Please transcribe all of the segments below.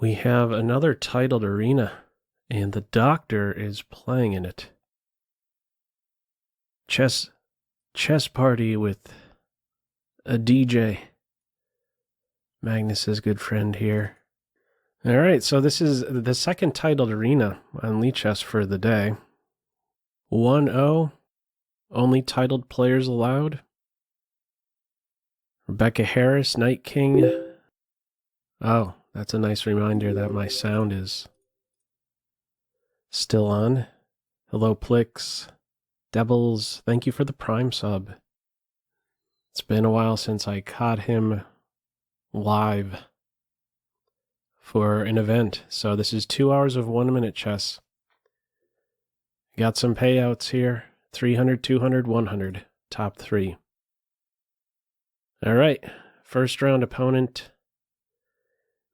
We have another titled arena, and the doctor is playing in it. Chess party with a DJ. Magnus' good friend here. All right, so this is the second titled arena on Lee Chess for the day. 1-0, only titled players allowed. Rebecca Harris, Knight King. Oh, that's a nice reminder that my sound is still on. Hello, Plix. Devils, thank you for the Prime sub. It's been a while since I caught him live for an event. So this is 2 hours of 1 minute chess. Got some payouts here. 300, 200, 100. Top 3. All right. First round opponent,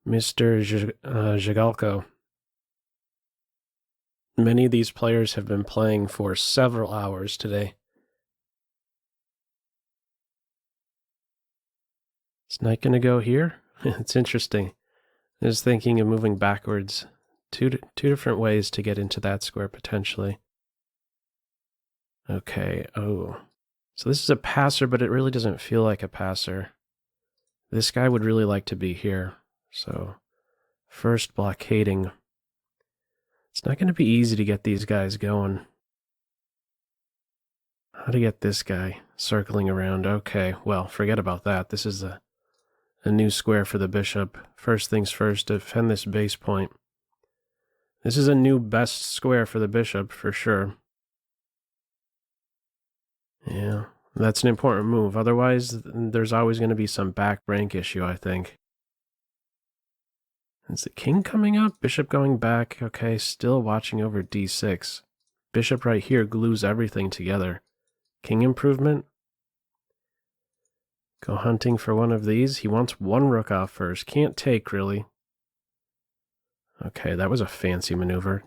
Mr. Zhigalko. Many of these players have been playing for several hours today. Is Knight going to go here? It's interesting. I was thinking of moving backwards. Two different ways to get into that square, potentially. Okay, oh. So this is a passer, but it really doesn't feel like a passer. This guy would really like to be here. So, first blockading. It's not going to be easy to get these guys going. How to get this guy circling around? Okay, well, forget about that. This is a new square for the bishop. First things first, defend this base point. This is a new best square for the bishop, for sure. Yeah, that's an important move. Otherwise, there's always going to be some back rank issue, I think. Is the king coming up? Bishop going back. Okay, still watching over d6. Bishop right here glues everything together. King improvement. Go hunting for one of these. He wants one rook off first. Can't take, really. Okay, that was a fancy maneuver.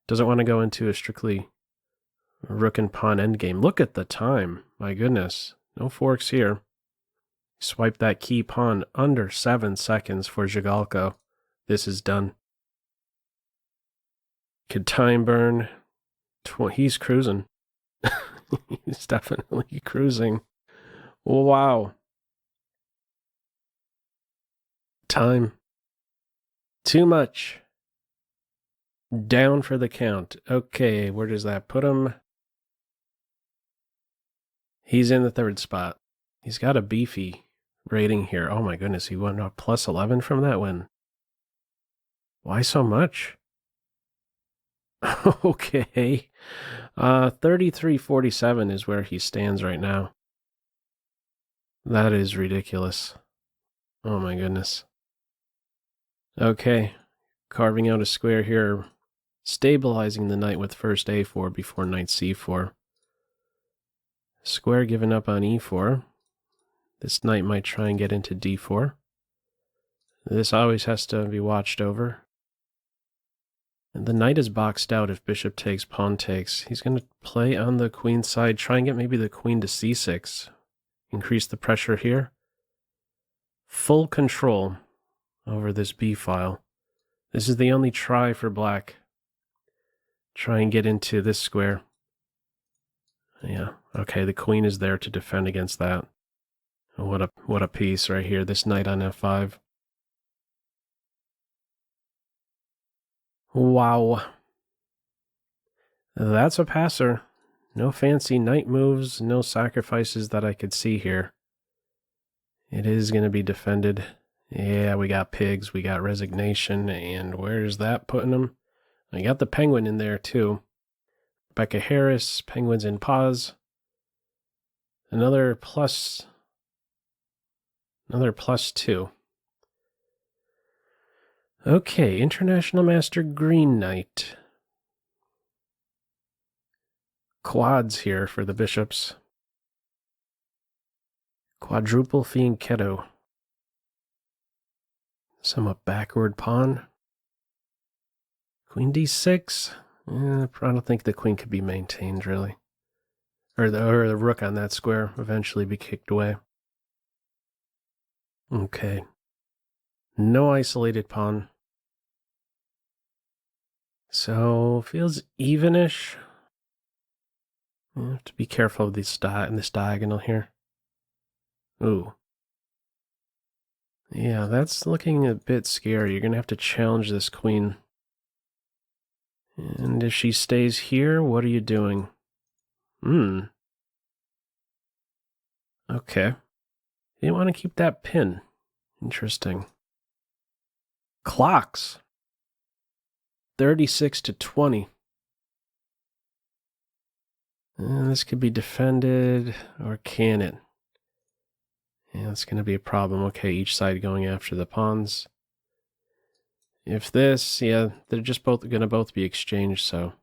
Doesn't want to go into a strictly rook and pawn endgame. Look at the time. My goodness. No forks here. Swipe that key pawn under 7 seconds for Zhigalko. This is done. Could time burn. He's cruising. He's definitely cruising. Wow. Time. Too much. Down for the count. Okay, where does that put him? He's in the 3rd spot. He's got a beefy rating here. Oh my goodness, he went up plus 11 from that win. Why so much? Okay. 33.47 is where he stands right now. That is ridiculous. Oh my goodness. Okay. Carving out a square here. Stabilizing the knight with first a4 before knight c4. Square given up on e4. This knight might try and get into d4. This always has to be watched over. And the knight is boxed out if bishop takes, pawn takes. He's going to play on the queen side, try and get maybe the queen to c6. Increase the pressure here. Full control over this b file. This is the only try for black. Try and get into this square. Yeah, okay, the queen is there to defend against that. What a piece right here, this knight on f5. Wow. That's a passer. No fancy knight moves, no sacrifices that I could see here. It is going to be defended. Yeah, we got pigs, we got resignation, and where's that putting them? I got the penguin in there too. Rebecca Harris, penguins in pause. Another plus 2. Okay, International Master Green Knight. Quads here for the bishops. Quadruple fianchetto. Somewhat backward pawn. Queen d6. I don't think the queen could be maintained, really. Or the rook on that square eventually be kicked away. Okay. No isolated pawn. So, feels evenish. You have to be careful of this diagonal here. Ooh. Yeah, that's looking a bit scary. You're going to have to challenge this queen. And if she stays here, what are you doing? Okay. You want to keep that pin. Interesting. Clocks. 36 to 20. And this could be defended, or can it? Yeah, it's going to be a problem. Okay, each side going after the pawns. If this, yeah, they're just both going to both be exchanged, so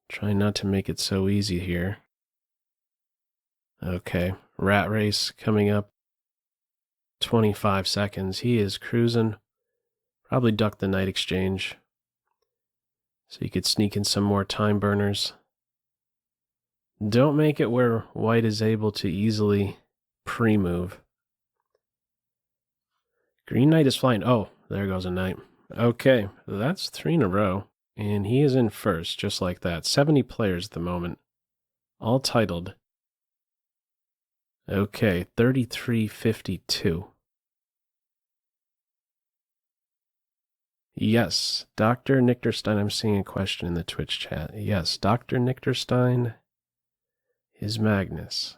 try not to make it so easy here. Okay, rat race coming up. 25 seconds. He is cruising. Probably duck the knight exchange. So you could sneak in some more time burners. Don't make it where white is able to easily pre-move. Green knight is flying. Oh, there goes a knight. Okay, that's 3 in a row. And he is in first, just like that. 70 players at the moment. All titled. Okay, 33-52. Yes, DrNykterstein. I'm seeing a question in the Twitch chat. Yes, DrNykterstein is Magnus.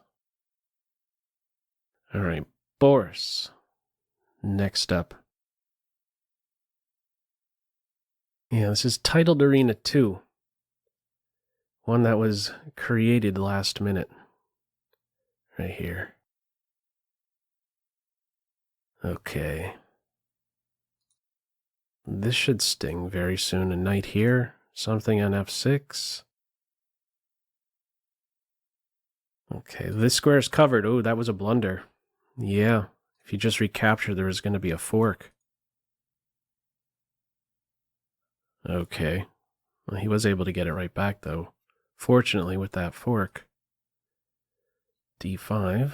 All right, Boris. Next up. Yeah, this is Titled Arena 2. One that was created last minute. Right here. Okay. This should sting very soon. A knight here. Something on f6. Okay, this square is covered. Oh, that was a blunder. Yeah, if you just recapture, there was going to be a fork. Okay. Well, he was able to get it right back, though. Fortunately, with that fork. d5.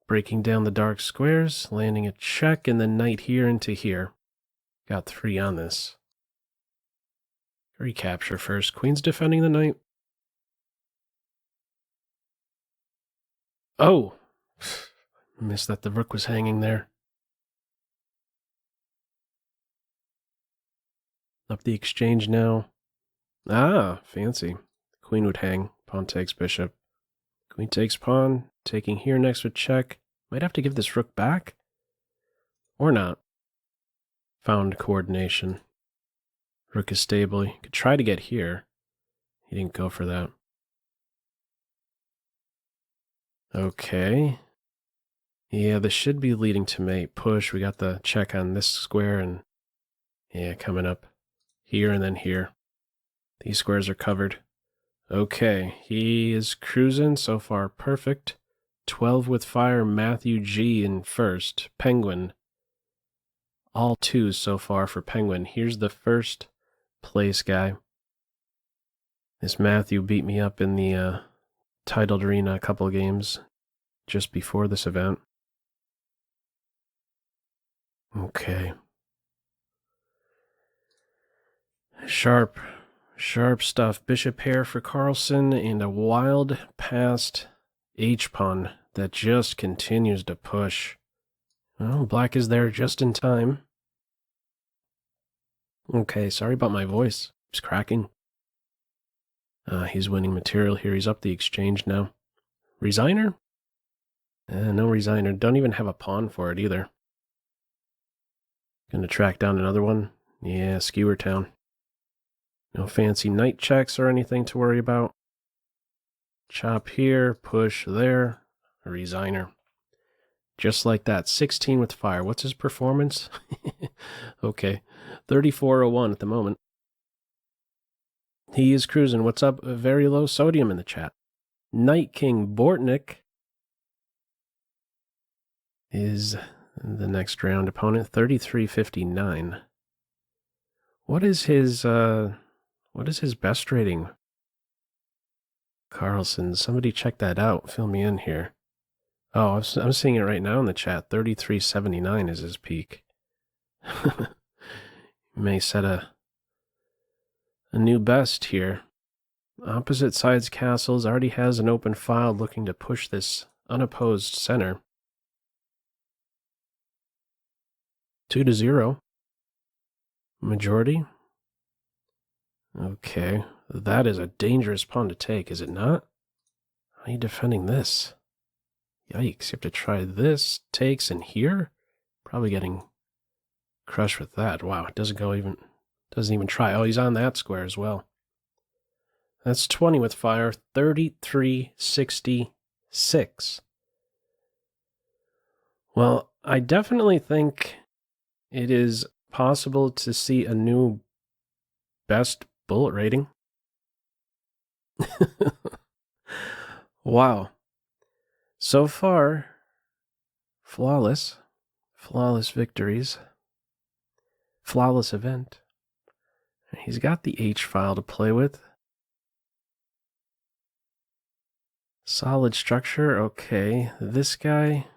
Breaking down the dark squares, landing a check, and then knight here into here. Got 3 on this. Recapture first. Queen's defending the knight. Oh! Missed that the rook was hanging there. Up the exchange now. Ah, fancy. Queen would hang. Pawn takes bishop. Queen takes pawn. Taking here next with check. Might have to give this rook back. Or not. Found coordination. Rook is stable. He could try to get here. He didn't go for that. Okay. Yeah, this should be leading to mate. Push. We got the check on this square and yeah, coming up here and then here. These squares are covered. Okay, he is cruising so far. Perfect. 12 with fire. Matthew G in first. Penguin. All 2s so far for Penguin. Here's the first place guy. This Matthew beat me up in the Titled Arena a couple of games just before this event. Okay. Sharp stuff. Bishop pair for Carlsen and a wild passed H-pawn that just continues to push. Well, black is there just in time. Okay, sorry about my voice. It's cracking. He's winning material here. He's up the exchange now. Resigner? No resigner. Don't even have a pawn for it either. Gonna track down another one. Yeah, Skewer Town. No fancy knight checks or anything to worry about. Chop here, push there. A resigner. Just like that. 16 with fire. What's his performance? Okay. 3401 at the moment. He is cruising. What's up? Very low sodium in the chat. Knight King Bortnick is the next round opponent. 33-59. What is his best rating? Carlsen. Somebody check that out. Fill me in here. Oh, I'm seeing it right now in the chat. 33-79 is his peak. May set a a new best here. Opposite side's castles already has an open file looking to push this unopposed center. 2-0. Majority. Okay, that is a dangerous pawn to take, is it not? How are you defending this? Yikes, you have to try this, takes, and here? Probably getting crushed with that. Wow, it doesn't even try. Oh, he's on that square as well. That's 20 with fire, 33-66. Well, I definitely think it is possible to see a new best bullet rating. Wow. So far, flawless victories, flawless event. He's got the H file to play with. Solid structure, okay. This guy,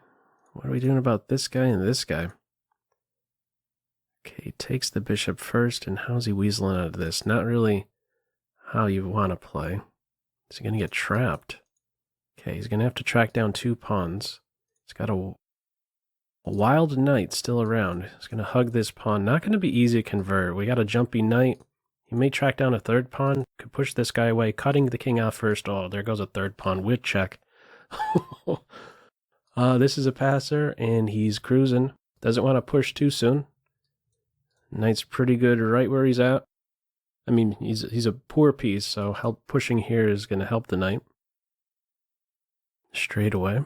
what are we doing about this guy and this guy? Okay, he takes the bishop first, and how's he weaseling out of this? Not really how you want to play. Is he going to get trapped? Okay, he's going to have to track down 2 pawns. He's got a wild knight still around. He's going to hug this pawn. Not going to be easy to convert. We got a jumpy knight. He may track down a 3rd pawn. Could push this guy away, cutting the king out first. Oh, there goes a 3rd pawn with check. This is a passer, and he's cruising. Doesn't want to push too soon. Knight's pretty good right where he's at. I mean, he's a poor piece, so pushing here is going to help the knight. Straight away.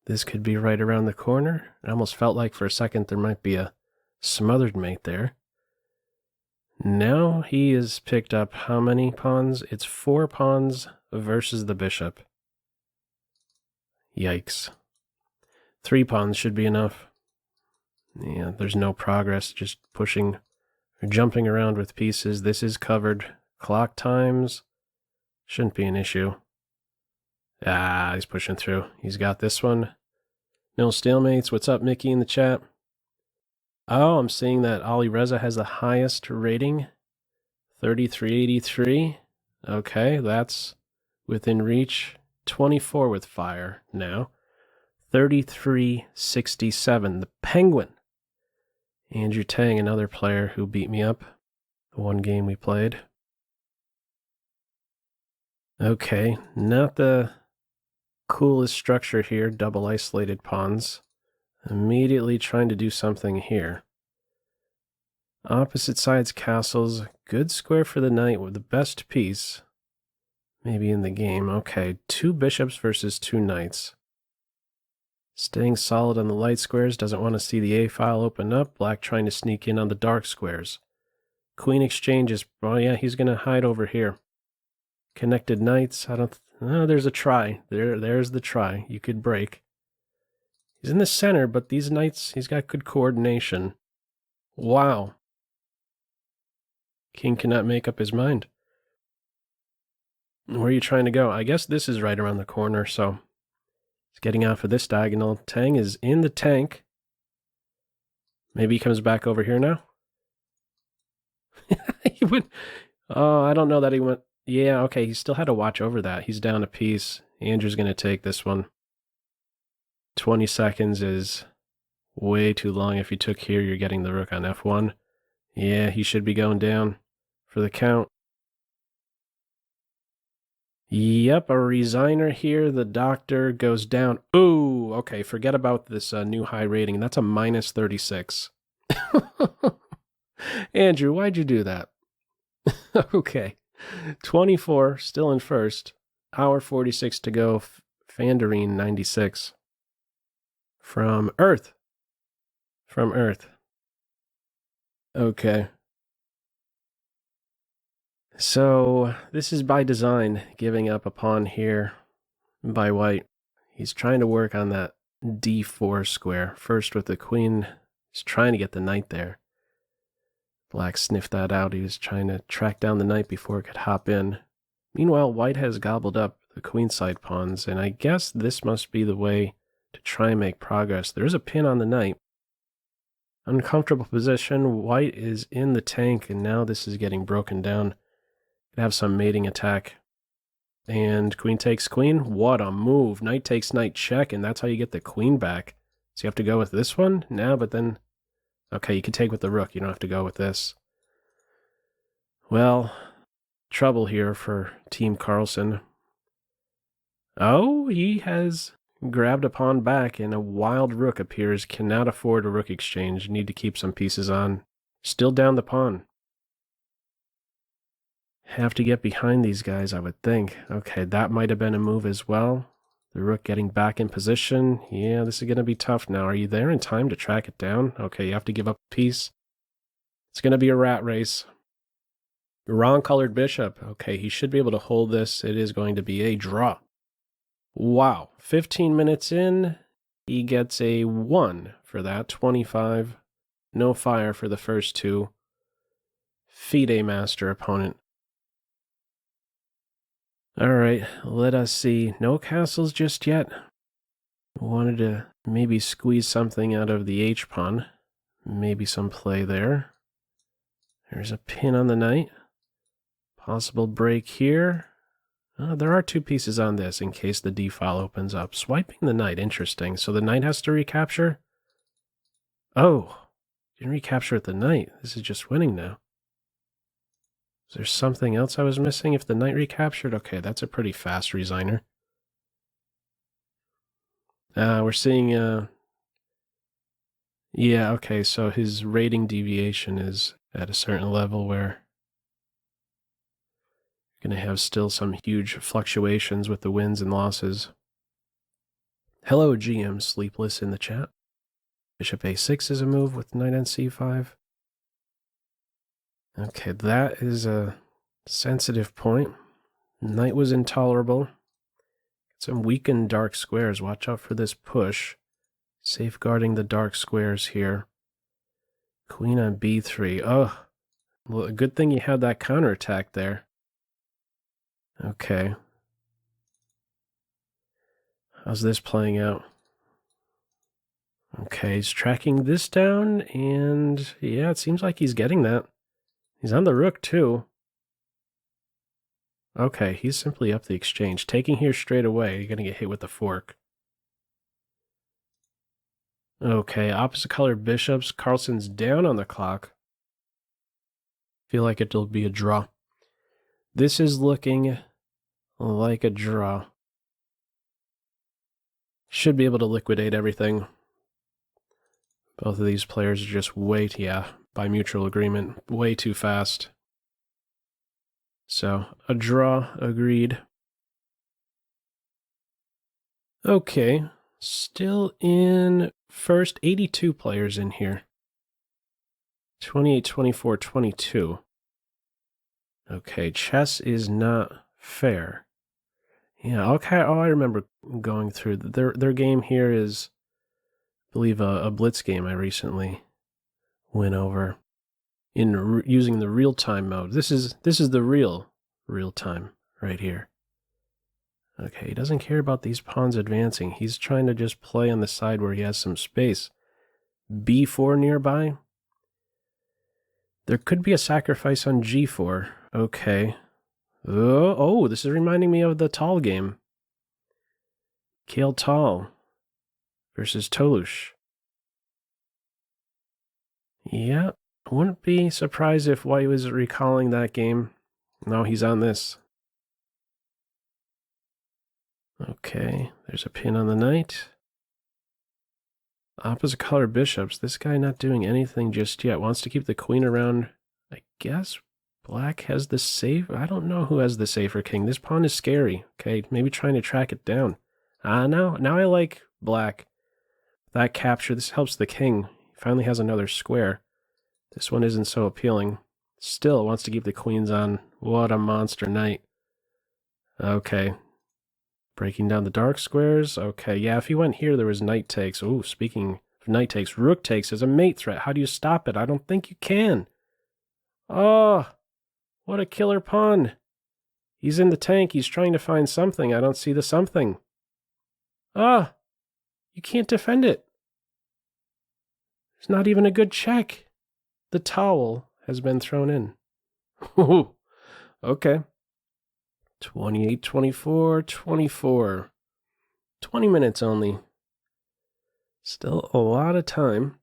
This could be right around the corner. It almost felt like for a second there might be a smothered mate there. Now he has picked up how many pawns? It's 4 pawns versus the bishop. Yikes. 3 pawns should be enough. Yeah, there's no progress, just pushing or jumping around with pieces. This is covered. Clock times shouldn't be an issue. Ah, he's pushing through. He's got this one. No stalemates. What's up, Mickey, in the chat? Oh, I'm seeing that Ali Reza has the highest rating. 3383. Okay, that's within reach. 24 with fire now. 3367. The Penguin. Andrew Tang, another player who beat me up the one game we played. Okay, not the coolest structure here, double isolated pawns. Immediately trying to do something here. Opposite sides castles, good square for the knight with the best piece. Maybe in the game. Okay, 2 bishops versus 2 knights. Staying solid on the light squares, doesn't want to see the A file open up. Black trying to sneak in on the dark squares. Queen exchanges. Oh yeah, he's going to hide over here. Connected knights. There's a try. There's the try. You could break. He's in the center, but these knights, he's got good coordination. Wow. King cannot make up his mind. Where are you trying to go? I guess this is right around the corner, so he's getting off of this diagonal. Tang is in the tank. Maybe he comes back over here now. He went. Oh, I don't know that he went. Yeah, okay, he still had to watch over that. He's down a piece. Andrew's going to take this one. 20 seconds is way too long. If you took here, you're getting the rook on f1. Yeah, he should be going down for the count. Yep, a resigner here. The doctor goes down. Ooh, okay, forget about this new high rating. That's a minus 36. Andrew, why'd you do that? Okay, 24, still in first. Hour 46 to go. Fandarine 96. From Earth. From Earth. Okay. So, this is by design, giving up a pawn here by white. He's trying to work on that d4 square. First with the queen. He's trying to get the knight there. Black sniffed that out. He was trying to track down the knight before it could hop in. Meanwhile, white has gobbled up the queenside pawns, and I guess this must be the way to try and make progress. There's a pin on the knight. Uncomfortable position. White is in the tank, and now this is getting broken down. Have some mating attack. And queen takes queen. What a move. Knight takes knight check, and that's how you get the queen back. So you have to go with this one? No, but then... Okay, you can take with the rook. You don't have to go with this. Well, trouble here for Team Carlsen. Oh, he has grabbed a pawn back, and a wild rook appears. Cannot afford a rook exchange. Need to keep some pieces on. Still down the pawn. Have to get behind these guys, I would think. Okay, that might have been a move as well. The rook getting back in position. Yeah, this is going to be tough now. Are you there in time to track it down? Okay, you have to give up a piece. It's going to be a rat race. Wrong colored bishop. Okay, he should be able to hold this. It is going to be a draw. Wow, 15 minutes in, he gets a 1 for that. 25. No fire for the first two. FIDE master opponent. Alright, let us see. No castles just yet. Wanted to maybe squeeze something out of the H-pawn. Maybe some play there. There's a pin on the knight. Possible break here. There are two pieces on this in case the d-file opens up. Swiping the knight, interesting. So the knight has to recapture? Oh, didn't recapture with the knight. This is just winning now. Is there something else I was missing if the knight recaptured? Okay, that's a pretty fast resigner. We're seeing... Yeah, okay, so his rating deviation is at a certain level where you're going to have still some huge fluctuations with the wins and losses. Hello, GM Sleepless in the chat. Bishop a6 is a move with knight on c5. Okay, that is a sensitive point. Knight was intolerable. Some weakened dark squares. Watch out for this push. Safeguarding the dark squares here. Queen on b3. Oh, well, a good thing you had that counterattack there. Okay. How's this playing out? Okay, he's tracking this down, and yeah, it seems like he's getting that. He's on the rook, too. Okay, he's simply up the exchange. Taking here straight away, you're going to get hit with the fork. Okay, opposite color bishops. Carlsen's down on the clock. Feel like it'll be a draw. This is looking like a draw. Should be able to liquidate everything. Both of these players are just by mutual agreement, way too fast. So, a draw, agreed. Okay, still in first, 82 players in here. 28, 24, 22. Okay, chess is not fair. Yeah, okay, I remember going through. Their game here is, I believe, a blitz game I recently went over. Using the real-time mode. This is the real time right here. Okay, he doesn't care about these pawns advancing. He's trying to just play on the side where he has some space. b4 nearby. There could be a sacrifice on g4. Okay. Oh, this is reminding me of the Tal game. Kale Tal versus Toulouche. Yeah. I wouldn't be surprised if White was recalling that game. No, he's on this. Okay, there's a pin on the knight. Opposite color bishops. This guy not doing anything just yet. Wants to keep the queen around. I guess black has the safe. I don't know who has the safer king. This pawn is scary. Okay, maybe trying to track it down. Now I like black. That capture, this helps the king. He finally has another square. This one isn't so appealing. Still wants to keep the queens on. What a monster knight. Okay. Breaking down the dark squares. Okay, yeah, if he went here, there was knight takes. Oh, speaking of knight takes, rook takes as a mate threat. How do you stop it? I don't think you can. Oh, what a killer pawn. He's in the tank. He's trying to find something. I don't see the something. Ah, you can't defend it. There's not even a good check. The towel has been thrown in. Okay. 28, 24, 24. 20 minutes only. Still a lot of time.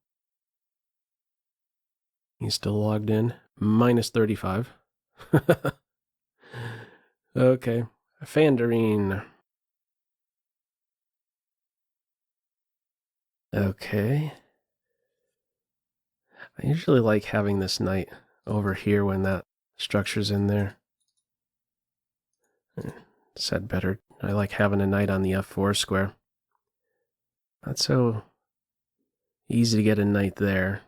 He's still logged in. Minus 35. Okay. Fandarine. Okay. I usually like having this knight over here when that structure's in there. Said better. I like having a knight on the f4 square. Not so easy to get a knight there.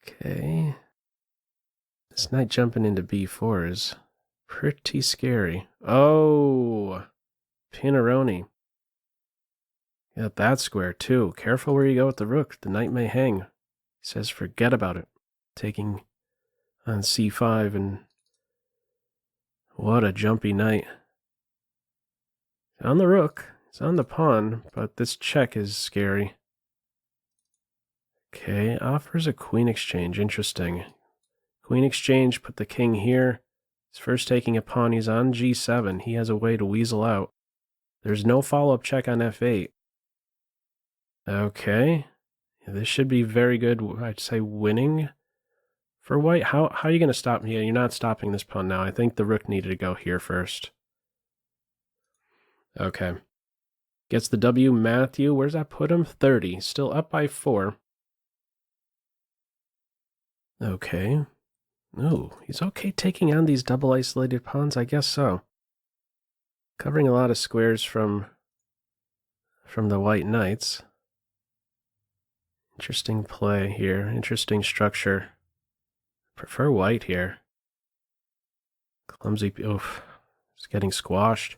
Okay. This knight jumping into b4 is pretty scary. Oh! Pinaroni. Got that square too. Careful where you go with the rook. The knight may hang. He says forget about it. Taking on c5 and... What a jumpy knight. On the rook. It's on the pawn, but this check is scary. Okay, offers a queen exchange. Interesting. Queen exchange, put the king here. He's first taking a pawn. He's on g7. He has a way to weasel out. There's no follow-up check on f8. Okay. This should be very good. I'd say winning for white. How are you going to stop me? Yeah, you're not stopping this pawn now. I think the rook needed to go here first. Okay. Gets the W. Matthew. Where's that put him? 30. Still up by 4. Okay. Oh, he's okay taking on these double isolated pawns? I guess so. Covering a lot of squares from the white knights. Interesting play here. Interesting structure. Prefer white here. Clumsy. Oof. It's getting squashed.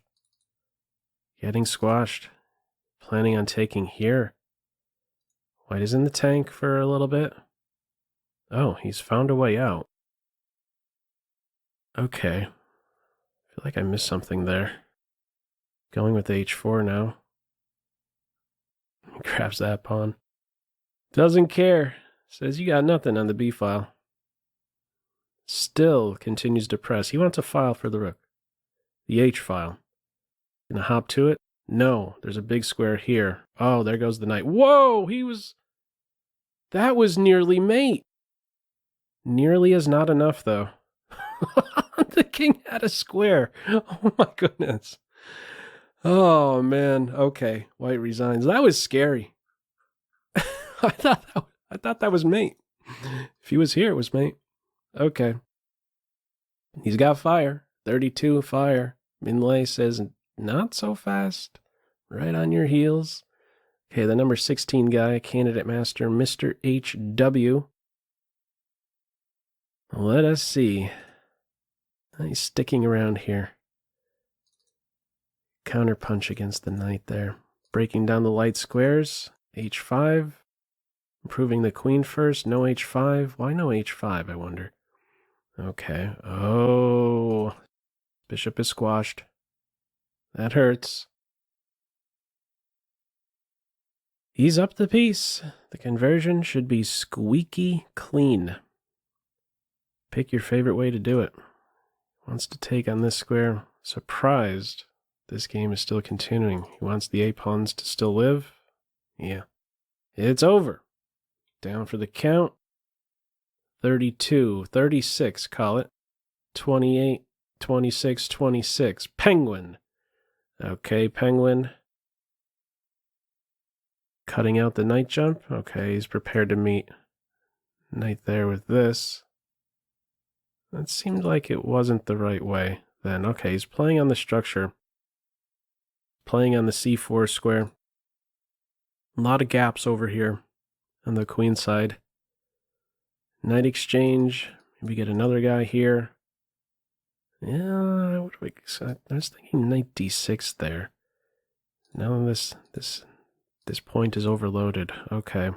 Getting squashed. Planning on taking here. White is in the tank for a little bit. Oh, he's found a way out. Okay. I feel like I missed something there. Going with h4 now. Grabs that pawn. Doesn't care. Says you got nothing on the b file. Still continues to press. He wants a file for the rook. The h file. Gonna hop to it? No, there's a big square here. Oh, there goes the knight. Whoa, that was nearly mate. Nearly is not enough, though. The king had a square. Oh my goodness. Oh man. Okay, white resigns. That was scary. I thought that was mate. If he was here, it was mate. Okay. He's got fire. 32 fire. Minlay says, not so fast. Right on your heels. Okay, the number 16 guy, candidate master, Mr. HW. Let us see. He's sticking around here. Counter punch against the knight there. Breaking down the light squares. h5. Improving the queen first. No h5. Why no h5, I wonder? Okay. Oh. Bishop is squashed. That hurts. He's up the piece. The conversion should be squeaky clean. Pick your favorite way to do it. Wants to take on this square. Surprised this game is still continuing. He wants the a-pawns to still live. Yeah. It's over. Down for the count. 32, 36, call it. 28, 26, 26. Penguin. Okay, Penguin. Cutting out the knight jump. Okay, he's prepared to meet knight there with this. That seemed like it wasn't the right way then. Okay, he's playing on the structure. Playing on the c4 square. A lot of gaps over here on the queen side. Knight exchange. Maybe get another guy here. Yeah, I was thinking knight d6 there. Now this point is overloaded. Okay.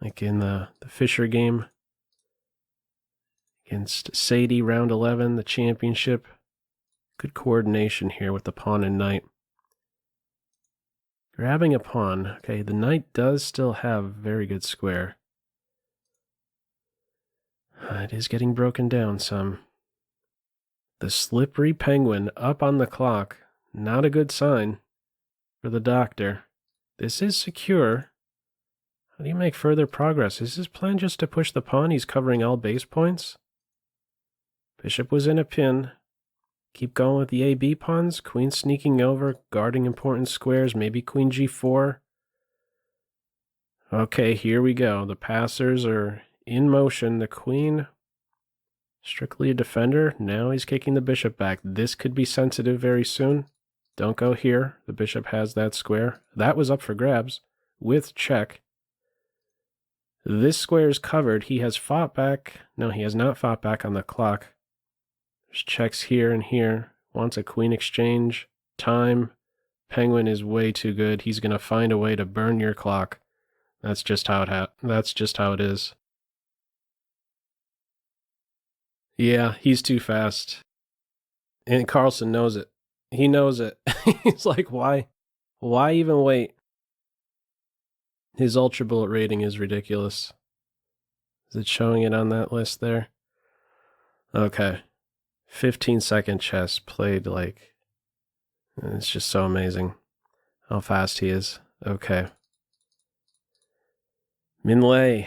Like in the Fisher game against Sadie, round 11, the championship. Good coordination here with the pawn and knight. Grabbing a pawn. Okay, the knight does still have very good square. It is getting broken down some. The slippery penguin up on the clock. Not a good sign for the doctor. This is secure. How do you make further progress? Is his plan just to push the pawn? He's covering all base points. Bishop was in a pin. Keep going with the AB pawns. Queen sneaking over, guarding important squares. Maybe queen g4. Okay, here we go. The passers are in motion. The queen, strictly a defender. Now he's kicking the bishop back. This could be sensitive very soon. Don't go here. The bishop has that square. That was up for grabs with check. This square is covered. He has fought back. No, he has not fought back on the clock. There's checks here and here. Wants a queen exchange. Time. Penguin is way too good. He's going to find a way to burn your clock. That's just how it is. Yeah, he's too fast. And Carlsen knows it. He knows it. He's like, why even wait? His ultra bullet rating is ridiculous. Is it showing it on that list there? Okay. 15-second chess played like... It's just so amazing how fast he is. Okay. Minlay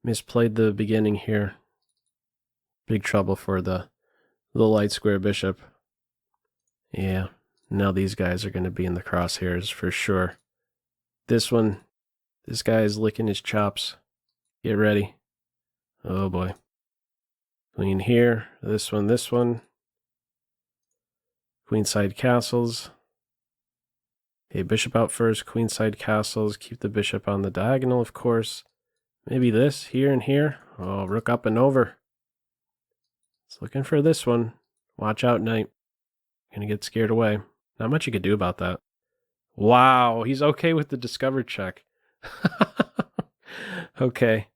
misplayed the beginning here. Big trouble for the light square bishop. Yeah, now these guys are going to be in the crosshairs for sure. This guy is licking his chops. Get ready. Oh boy. Queen here, this one. Queenside castles. Okay, bishop out first, queenside castles. Keep the bishop on the diagonal, of course. Maybe this, here and here. Oh, rook up and over. It's looking for this one. Watch out, knight. Gonna get scared away. Not much you could do about that. Wow, he's okay with the discovered check. Okay.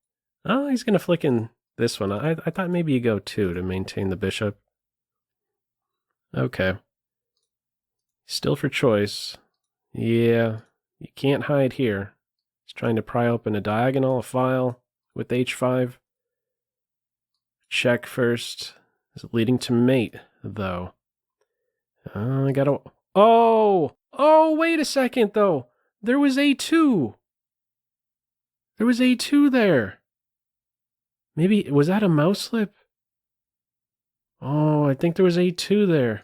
Oh, he's gonna flick in this one. I thought maybe you go 2 to maintain the bishop. Okay. Still for choice. Yeah, you can't hide here. He's trying to pry open a diagonal, a file with h5. Check first. Is it leading to mate, though? I gotta... Oh, wait a second, though. There was a2. There was a2 there. Maybe, was that a mouse slip? Oh, I think there was a2 there.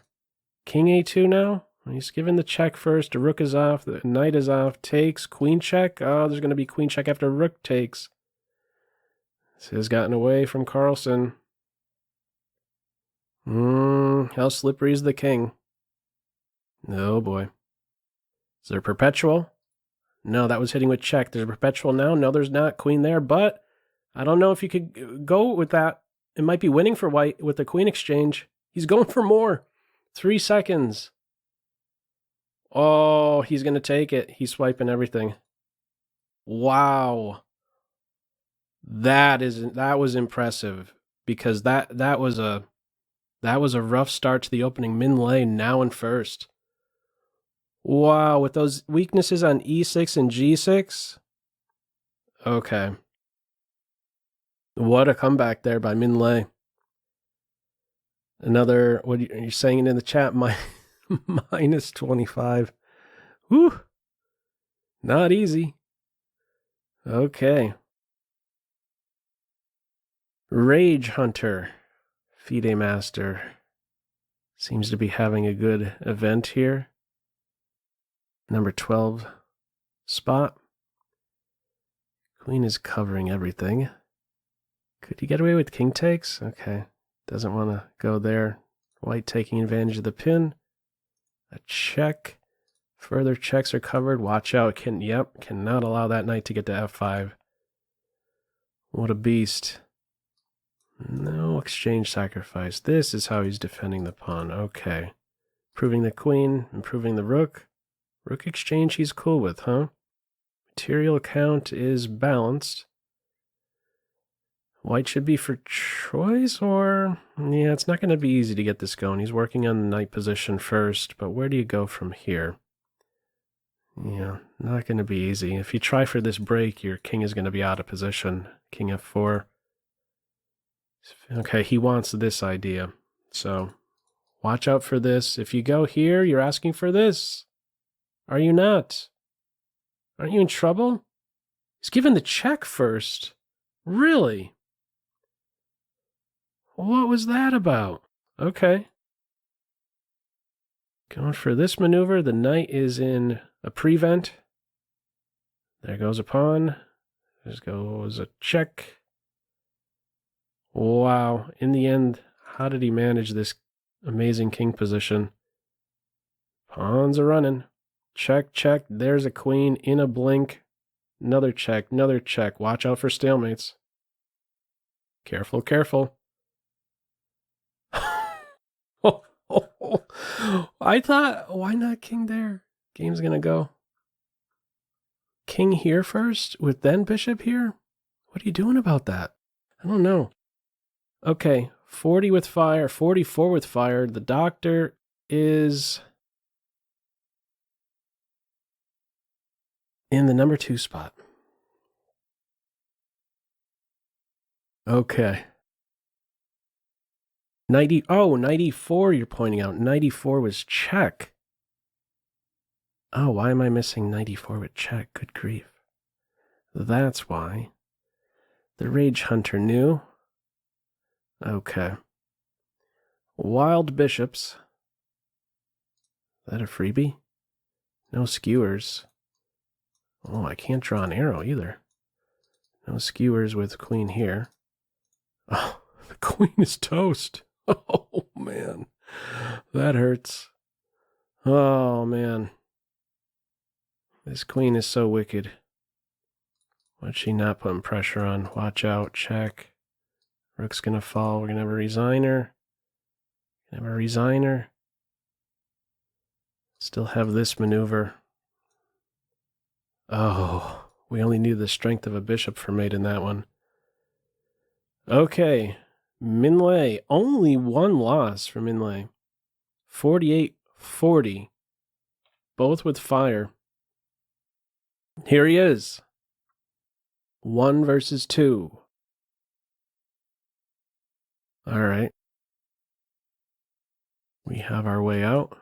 King a2 now? He's given the check first. The rook is off. The knight is off. Takes. Queen check. Oh, there's going to be queen check after rook takes. This has gotten away from Carlsen. How slippery is the king? Oh boy. Is there a perpetual? No, that was hitting with check. There's a perpetual now. No, there's not. Queen there, but I don't know if you could go with that. It might be winning for white with the queen exchange. He's going for more. 3 seconds. Oh, he's going to take it. He's swiping everything. Wow. That was impressive because that was a rough start to the opening. Minlay now in first. Wow, with those weaknesses on e6 and g6. Okay. What a comeback there by Minlay. Another, what are you saying in the chat? Minus 25. Whew. Not easy. Okay. Rage Hunter. FIDE Master. Seems to be having a good event here. Number 12 spot. Queen is covering everything. Could he get away with king takes? Okay. Doesn't want to go there. White taking advantage of the pin. A check. Further checks are covered. Watch out. Cannot allow that knight to get to f5. What a beast. No exchange sacrifice. This is how he's defending the pawn. Okay. Improving the queen. Improving the rook. Rook exchange he's cool with, huh? Material count is balanced. White should be for choice, or... Yeah, it's not going to be easy to get this going. He's working on the knight position first, but where do you go from here? Yeah, not going to be easy. If you try for this break, your king is going to be out of position. King f4. Okay, he wants this idea. So watch out for this. If you go here, you're asking for this. Are you not? Aren't you in trouble? He's given the check first. Really? What was that about? Okay. Going for this maneuver. The knight is in a prevent. There goes a pawn. There goes a check. Wow. In the end, how did he manage this amazing king position? Pawns are running. Check, check. There's a queen in a blink. Another check, another check. Watch out for stalemates. Careful, careful. I thought, why not king there? Game's gonna go. King here first, with then bishop here? What are you doing about that? I don't know. Okay, 40 with fire, 44 with fire. The doctor is in the number 2 spot. Okay. 94 you're pointing out. 94 was check. Oh, why am I missing 94 with check? Good grief. That's why. The Rage Hunter knew. Okay. Wild bishops. Is that a freebie? No skewers. Oh, I can't draw an arrow either. No skewers with queen here. Oh, the queen is toast. Oh, man. That hurts. Oh, man. This queen is so wicked. What's she not putting pressure on? Watch out. Check. Rook's going to fall. We're going to have a resigner. Still have this maneuver. Oh, we only need the strength of a bishop for mate in that one. Okay. Minlay. Only one loss for Minlay. 48-40. Both with fire. Here he is. 1 versus 2. All right. We have our way out.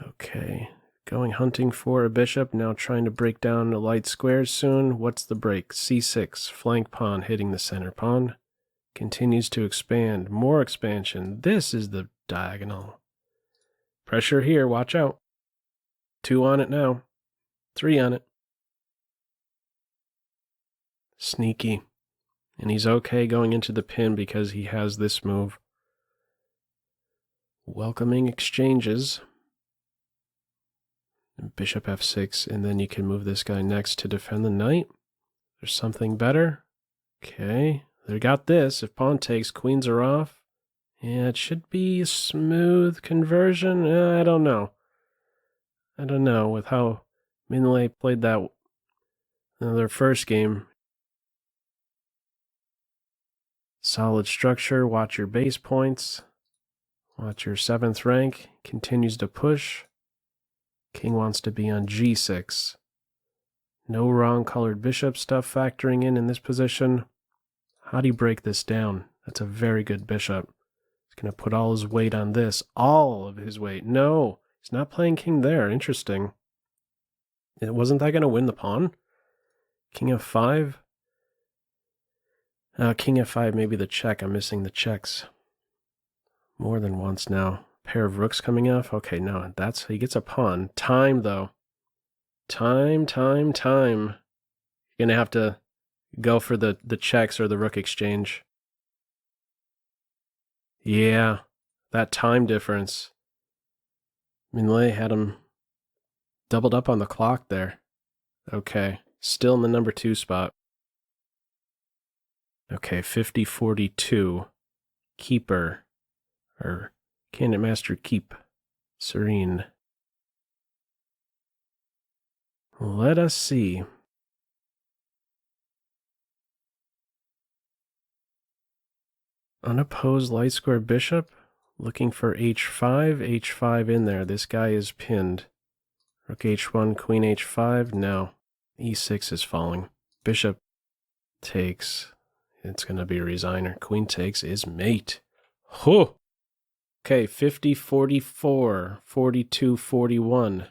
Okay. Going hunting for a bishop. Now trying to break down the light squares soon. What's the break? C6. Flank pawn hitting the center pawn. Continues to expand. More expansion. This is the diagonal. Pressure here. Watch out. 2 on it now. 3 on it. Sneaky. And he's okay going into the pin because he has this move. Welcoming exchanges. Bishop f6, and then you can move this guy next to defend the knight. There's something better. Okay, they got this. If pawn takes, queens are off. Yeah, it should be a smooth conversion. I don't know. I don't know with how Minlay played that in their first game. Solid structure. Watch your base points. Watch your 7th rank. Continues to push. King wants to be on g6. No wrong colored bishop stuff factoring in this position. How do you break this down? That's a very good bishop. He's going to put all his weight on this. All of his weight. No, he's not playing king there. Interesting. Wasn't that going to win the pawn? King f5? King f5, maybe the check. I'm missing the checks. More than once now. Pair of rooks coming off. Okay, no, he gets a pawn. Time, though. Time. You're going to have to go for the checks or the rook exchange. Yeah, that time difference. Minlay had him doubled up on the clock there. Okay, still in the number 2 spot. Okay, 50-42. Keeper. Or Candidate Master Keep. Serene. Let us see. Unopposed light square bishop. Looking for h5 in there. This guy is pinned. Rook h1, queen h5. No. e6 is falling. Bishop takes. It's going to be a resigner. Queen takes is mate. Ho! Okay, 50-44, 42-41.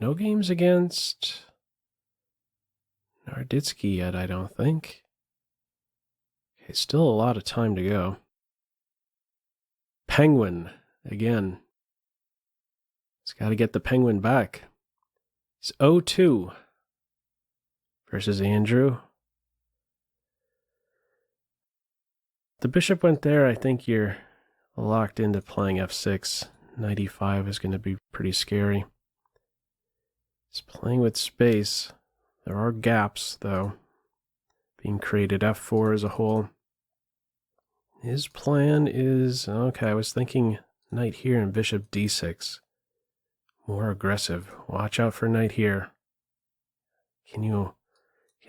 No games against Narditski yet, I don't think. Okay, still a lot of time to go. Penguin, again. He's got to get the penguin back. It's 0-2 versus Andrew. The bishop went there. I think you're locked into playing f6. Knight e5 is going to be pretty scary. He's playing with space. There are gaps, though, being created. f4 as a whole. His plan is... Okay, I was thinking knight here and bishop d6. More aggressive. Watch out for knight here. Can you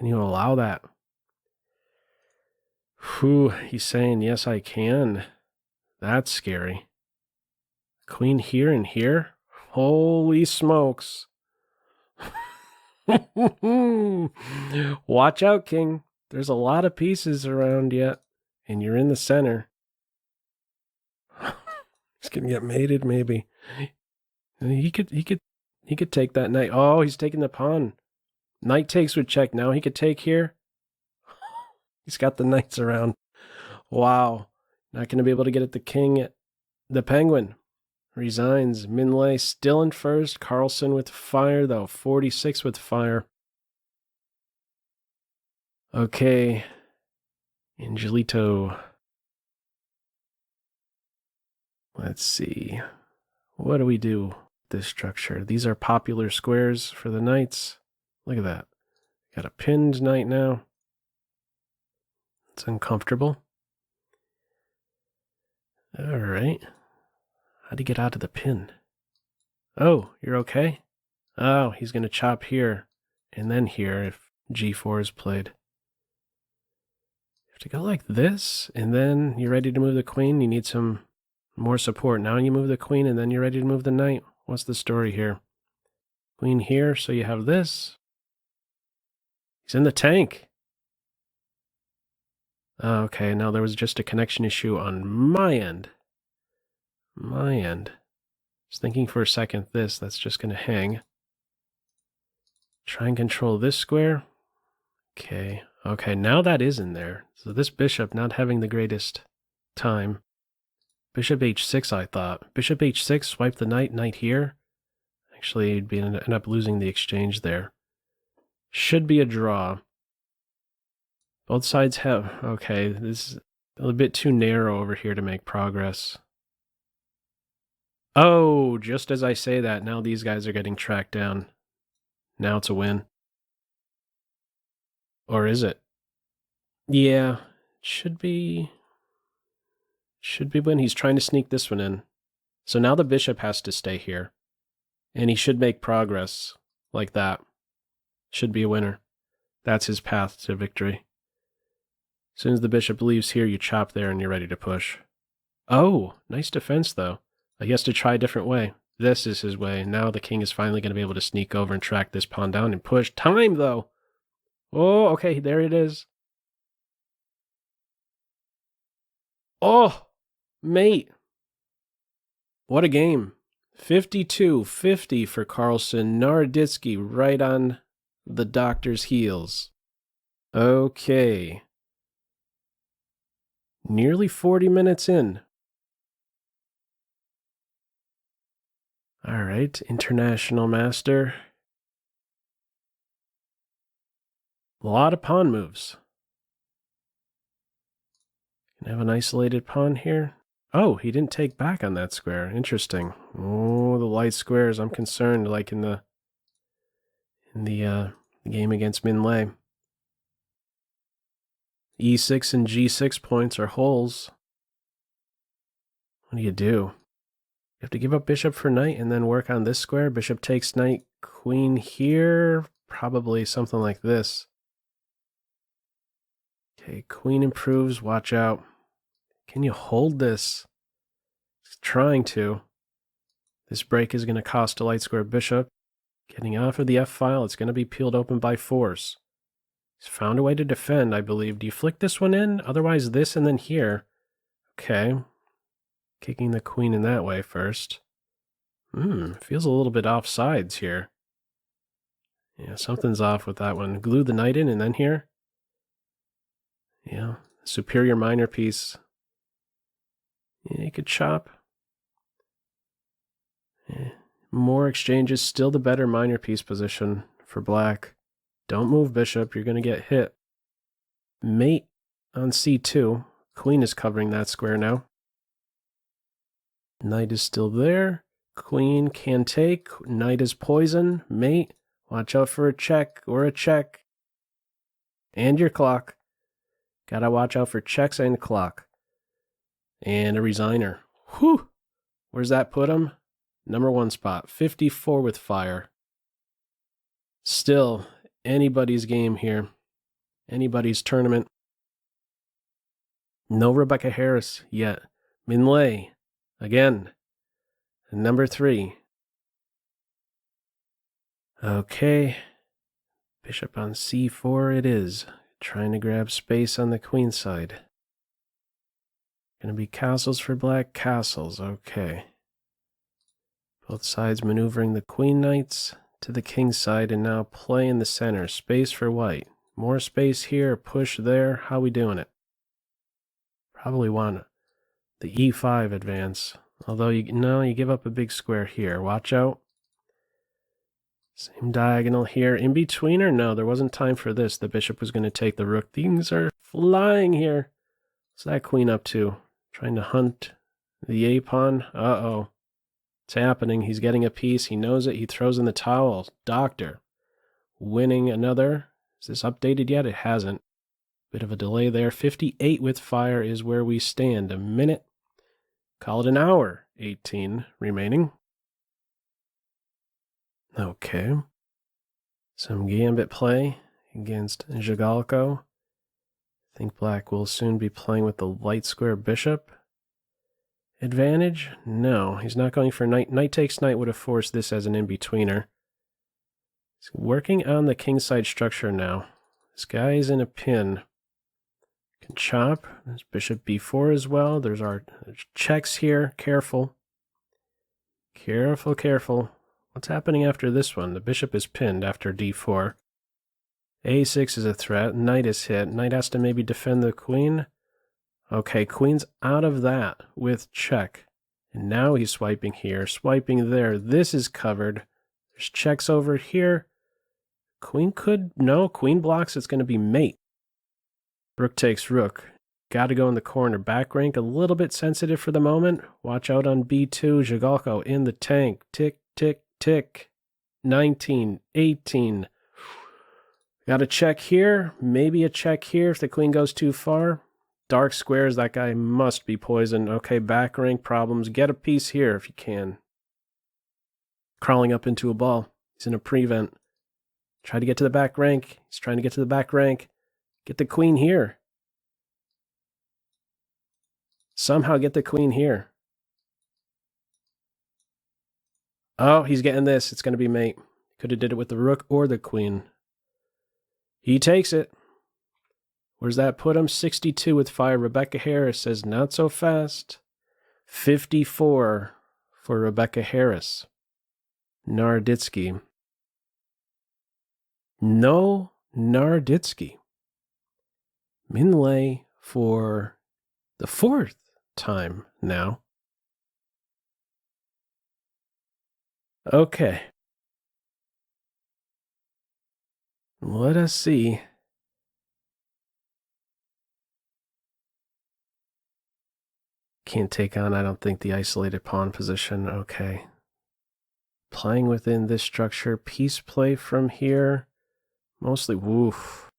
allow that? Whew, he's saying, yes, I can. That's scary. Queen here and here? Holy smokes. Watch out, king. There's a lot of pieces around yet, and you're in the center. He's gonna get mated, maybe. He could take that knight. Oh, he's taking the pawn. Knight takes with check. Now he could take here. He's got the knights around. Wow. Not going to be able to get at the king. The penguin resigns. Minlay still in first. Carlsen with fire, though. 46 with fire. Okay. Angelito. Let's see. What do we do with this structure? These are popular squares for the knights. Look at that. Got a pinned knight now. It's uncomfortable. All right. How'd he get out of the pin? Oh, you're okay? Oh, he's going to chop here and then here if g4 is played. You have to go like this, and then you're ready to move the queen. You need some more support. Now you move the queen, and then you're ready to move the knight. What's the story here? Queen here, so you have this. He's in the tank. Okay, now there was just a connection issue on my end. Just thinking for a second that's just going to hang. Try and control this square. Okay, now that is in there. So this bishop not having the greatest time. Bishop h6, I thought. Bishop h6, swipe the knight here. Actually, you'd end up losing the exchange there. Should be a draw. Both sides have... Okay, this is a bit too narrow over here to make progress. Oh, just as I say that, now these guys are getting tracked down. Now it's a win. Or is it? Yeah, should be win. He's trying to sneak this one in. So now the bishop has to stay here. And he should make progress like that. Should be a winner. That's his path to victory. As soon as the bishop leaves here, you chop there and you're ready to push. Oh, nice defense though. He has to try a different way. This is his way. Now the king is finally going to be able to sneak over and track this pawn down and push. Time though. Oh, okay, there it is. Oh, mate. What a game. 52-50 for Carlsen. Narditski right on the doctor's heels. Okay. Nearly 40 minutes in. All right, international master. A lot of pawn moves. Can I have an isolated pawn here? Oh, he didn't take back on that square. Interesting. Oh, the light squares. I'm concerned, like in the game against Minlay. E6 and G6 points are holes. What do? You have to give up bishop for knight and then work on this square. Bishop takes knight, queen here. Probably something like this. Okay, queen improves. Watch out. Can you hold this? He's trying to. This break is going to cost a light square bishop. Getting off of the f-file, it's going to be peeled open by force. He's found a way to defend, I believe. Do you flick this one in? Otherwise this and then here. Okay. Kicking the queen in that way first. Feels a little bit offsides here. Yeah, something's off with that one. Glue the knight in and then here. Yeah, superior minor piece. Yeah, you could chop. Yeah. More exchanges, still the better minor piece position for black. Don't move, bishop, you're going to get hit. Mate on c2. Queen is covering that square now. Knight is still there. Queen can take. Knight is poison. Mate. Watch out for a check or a check. And your clock. Gotta watch out for checks and clock. And a resigner. Whew! Where's that put him? Number 1 spot. 54 with fire. Still, anybody's game here. Anybody's tournament. No Rebecca Harris yet. Min Lei. Again. Number 3. Okay. Bishop on c4 it is. Trying to grab space on the queen side. Gonna be castles for black, castles. Okay. Both sides maneuvering the queen knights to the king side and now play in the center. Space for white. More space here, push there. How we doing it? Probably want the e5 advance. Although, you give up a big square here. Watch out. Same diagonal here. In between or no, there wasn't time for this. The bishop was going to take the rook. Things are flying here. What's that queen up to? Trying to hunt the a-pawn. Uh-oh. It's happening. He's getting a piece. He knows it. He throws in the towel. Doctor. Winning another. Is this updated yet? It hasn't. Bit of a delay there. 58 with fire is where we stand. A minute. Call it an hour. 18 remaining. Okay. Some gambit play against Zhigalko. I think black will soon be playing with the light square bishop. Advantage? No, he's not going for knight. Knight takes knight would have forced this as an in-betweener. He's working on the kingside structure now. This guy is in a pin. Can chop. There's bishop b4 as well. There's checks here. Careful. Careful, careful. What's happening after this one? The bishop is pinned after d4. a6 is a threat. Knight is hit. Knight has to maybe defend the queen. Okay, queen's out of that with check. And now he's swiping here, swiping there. This is covered. There's checks over here. Queen could... No, queen blocks. It's going to be mate. Rook takes rook. Got to go in the corner. Back rank a little bit sensitive for the moment. Watch out on b2. Zhigalko in the tank. Tick, tick, tick. 19, 18. Got a check here. Maybe a check here if the queen goes too far. Dark squares. That guy must be poisoned. Okay, back rank problems. Get a piece here if you can. Crawling up into a ball. He's in a prevent. Try to get to the back rank. He's trying to get to the back rank. Get the queen here. Somehow get the queen here. Oh, he's getting this. It's going to be mate. Could have did it with the rook or the queen. He takes it. Where's that put him? 62 with fire. Rebecca Harris says not so fast. 54 for Rebecca Harris. Narditski. No Narditski. Min Lei for the 4th time now. Okay. Let us see. Can't take on, I don't think, the isolated pawn position. Okay. Playing within this structure. Piece play from here. Mostly, woof.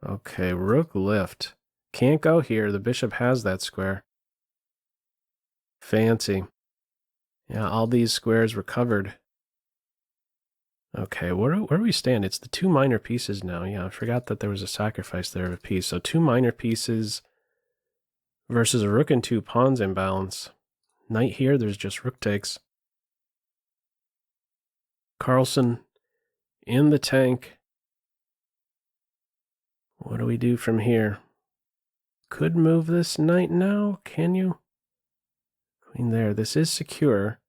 Okay, rook lift. Can't go here. The bishop has that square. Fancy. Yeah, all these squares were covered. Okay, where do we stand? It's the 2 minor pieces now. Yeah, I forgot that there was a sacrifice there of a piece. So 2 minor pieces versus a rook and 2 pawns imbalance. Knight here, there's just rook takes. Carlsen in the tank. What do we do from here? Could move this knight now, can you? Queen there. This is secure.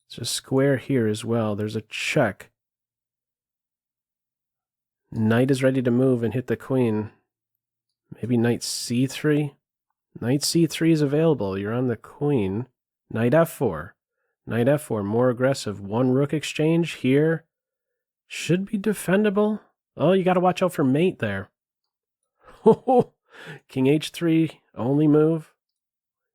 There's a square here as well. There's a check. Knight is ready to move and hit the queen. Maybe knight c3? Knight c3 is available. You're on the queen. Knight f4. Knight f4, more aggressive. One rook exchange here. Should be defendable. Oh, you got to watch out for mate there. King h3, only move.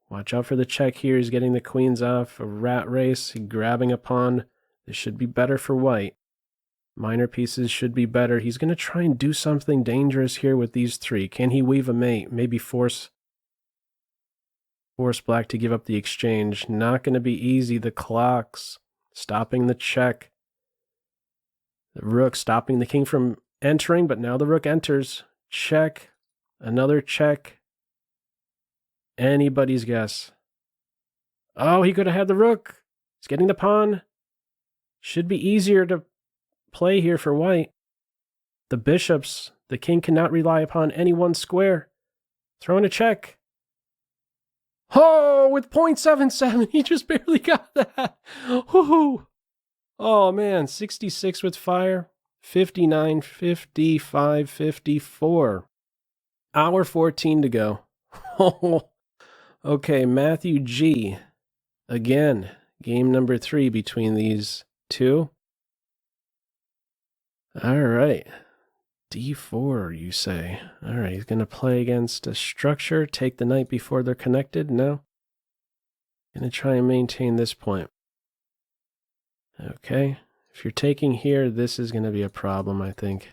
Watch out for the check here. He's getting the queens off. A rat race, grabbing a pawn. This should be better for white. Minor pieces should be better. He's going to try and do something dangerous here with these three. Can he weave a mate? Maybe force black to give up the exchange. Not going to be easy. The clocks. Stopping the check. The rook stopping the king from entering, but now the rook enters. Check. Another check. Anybody's guess. Oh, he could have had the rook. He's getting the pawn. Should be easier to play here for white. The bishops. The king cannot rely upon any one square. Throwing a check. Oh, with 0.77. He just barely got that. Woohoo. Oh, man. 66 with fire. 59, 55, 54. Hour 14 to go. Okay, Matthew G. Again, game number 3 between these two. All right. D4, you say. All right, he's going to play against a structure, take the knight before they're connected. No. Going to try and maintain this point. Okay. If you're taking here, this is going to be a problem, I think.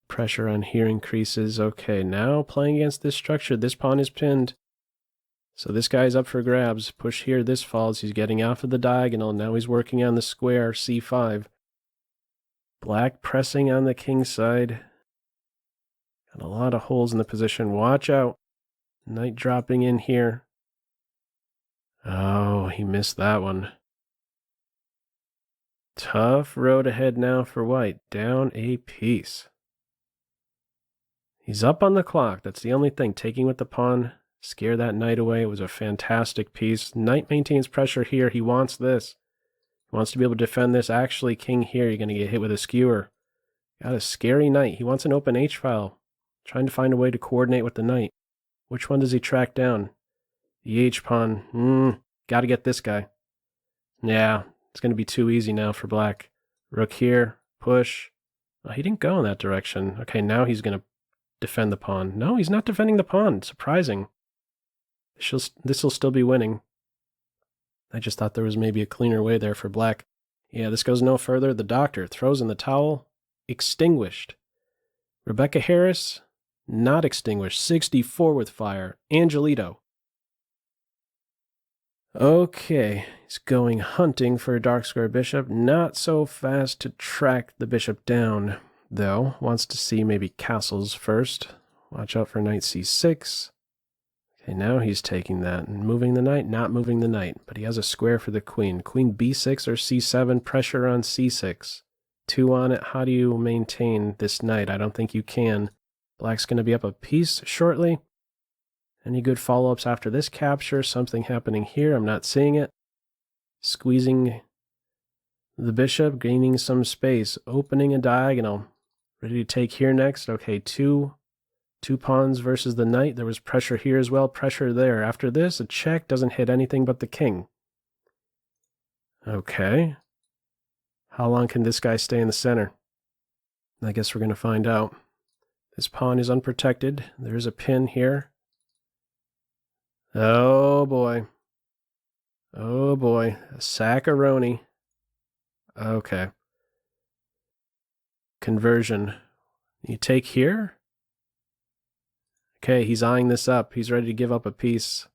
Pressure on here increases. Okay, now playing against this structure, this pawn is pinned. So this guy's up for grabs. Push here, this falls. He's getting off of the diagonal. Now he's working on the square, c5. Black pressing on the king side. Got a lot of holes in the position. Watch out. Knight dropping in here. Oh, he missed that one. Tough road ahead now for white. Down a piece. He's up on the clock. That's the only thing. Taking with the pawn. Scare that knight away. It was a fantastic piece. Knight maintains pressure here. He wants this. He wants to be able to defend this. Actually, king here, you're going to get hit with a skewer. Got a scary knight. He wants an open h-file. Trying to find a way to coordinate with the knight. Which one does he track down? The h-pawn. Got to get this guy. Yeah, it's going to be too easy now for black. Rook here. Push. Oh, he didn't go in that direction. Okay, now he's going to defend the pawn. No, he's not defending the pawn. Surprising. This will still be winning. I just thought there was maybe a cleaner way there for black. Yeah, this goes no further. The doctor throws in the towel. Extinguished. Rebecca Harris, not extinguished. 64 with fire. Angelito. Okay, he's going hunting for a dark square bishop. Not so fast to track the bishop down, though. Wants to see maybe castles first. Watch out for knight c6. Okay, now he's taking that and moving the knight, not moving the knight, but he has a square for the queen. Queen b6 or c7, pressure on c6. 2 on it. How do you maintain this knight? I don't think you can. Black's going to be up a piece shortly. Any good follow-ups after this capture? Something happening here. I'm not seeing it. Squeezing the bishop, gaining some space, opening a diagonal. Ready to take here next. Okay, two pawns versus the knight. There was pressure here as well, pressure there. After this, a check doesn't hit anything but the king. Okay. How long can this guy stay in the center? I guess we're going to find out. This pawn is unprotected. There's a pin here. Oh boy. Oh boy. A saccaroni. Okay. Conversion. You take here? Okay, he's eyeing this up. He's ready to give up a piece.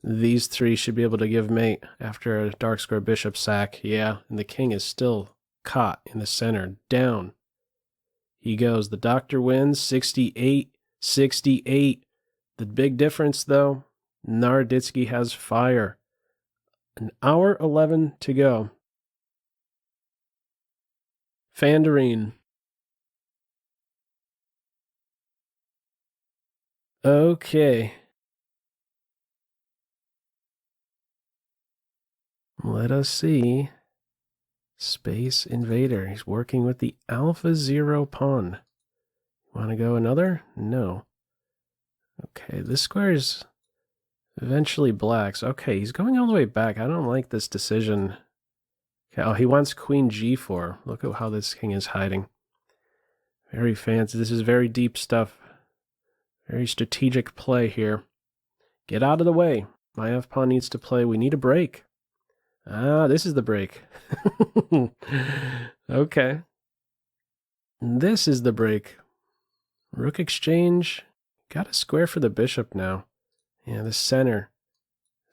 These three should be able to give mate after a dark square bishop sack. Yeah, and the king is still caught in the center. Down. He goes. The doctor wins. 68. 68. The big difference, though, Narditski has fire. An hour 11 to go. Fandarine. Okay. Let us see. Space Invader. He's working with the Alpha Zero pawn. Want to go another? No. Okay, this square is eventually black's. Okay, he's going all the way back. I don't like this decision. Okay, oh, he wants Queen G4. Look at how this king is hiding. Very fancy. This is very deep stuff. Very strategic play here. Get out of the way. My f-pawn needs to play. We need a break. Ah, this is the break. Okay. This is the break. Rook exchange. Got a square for the bishop now. Yeah, the center.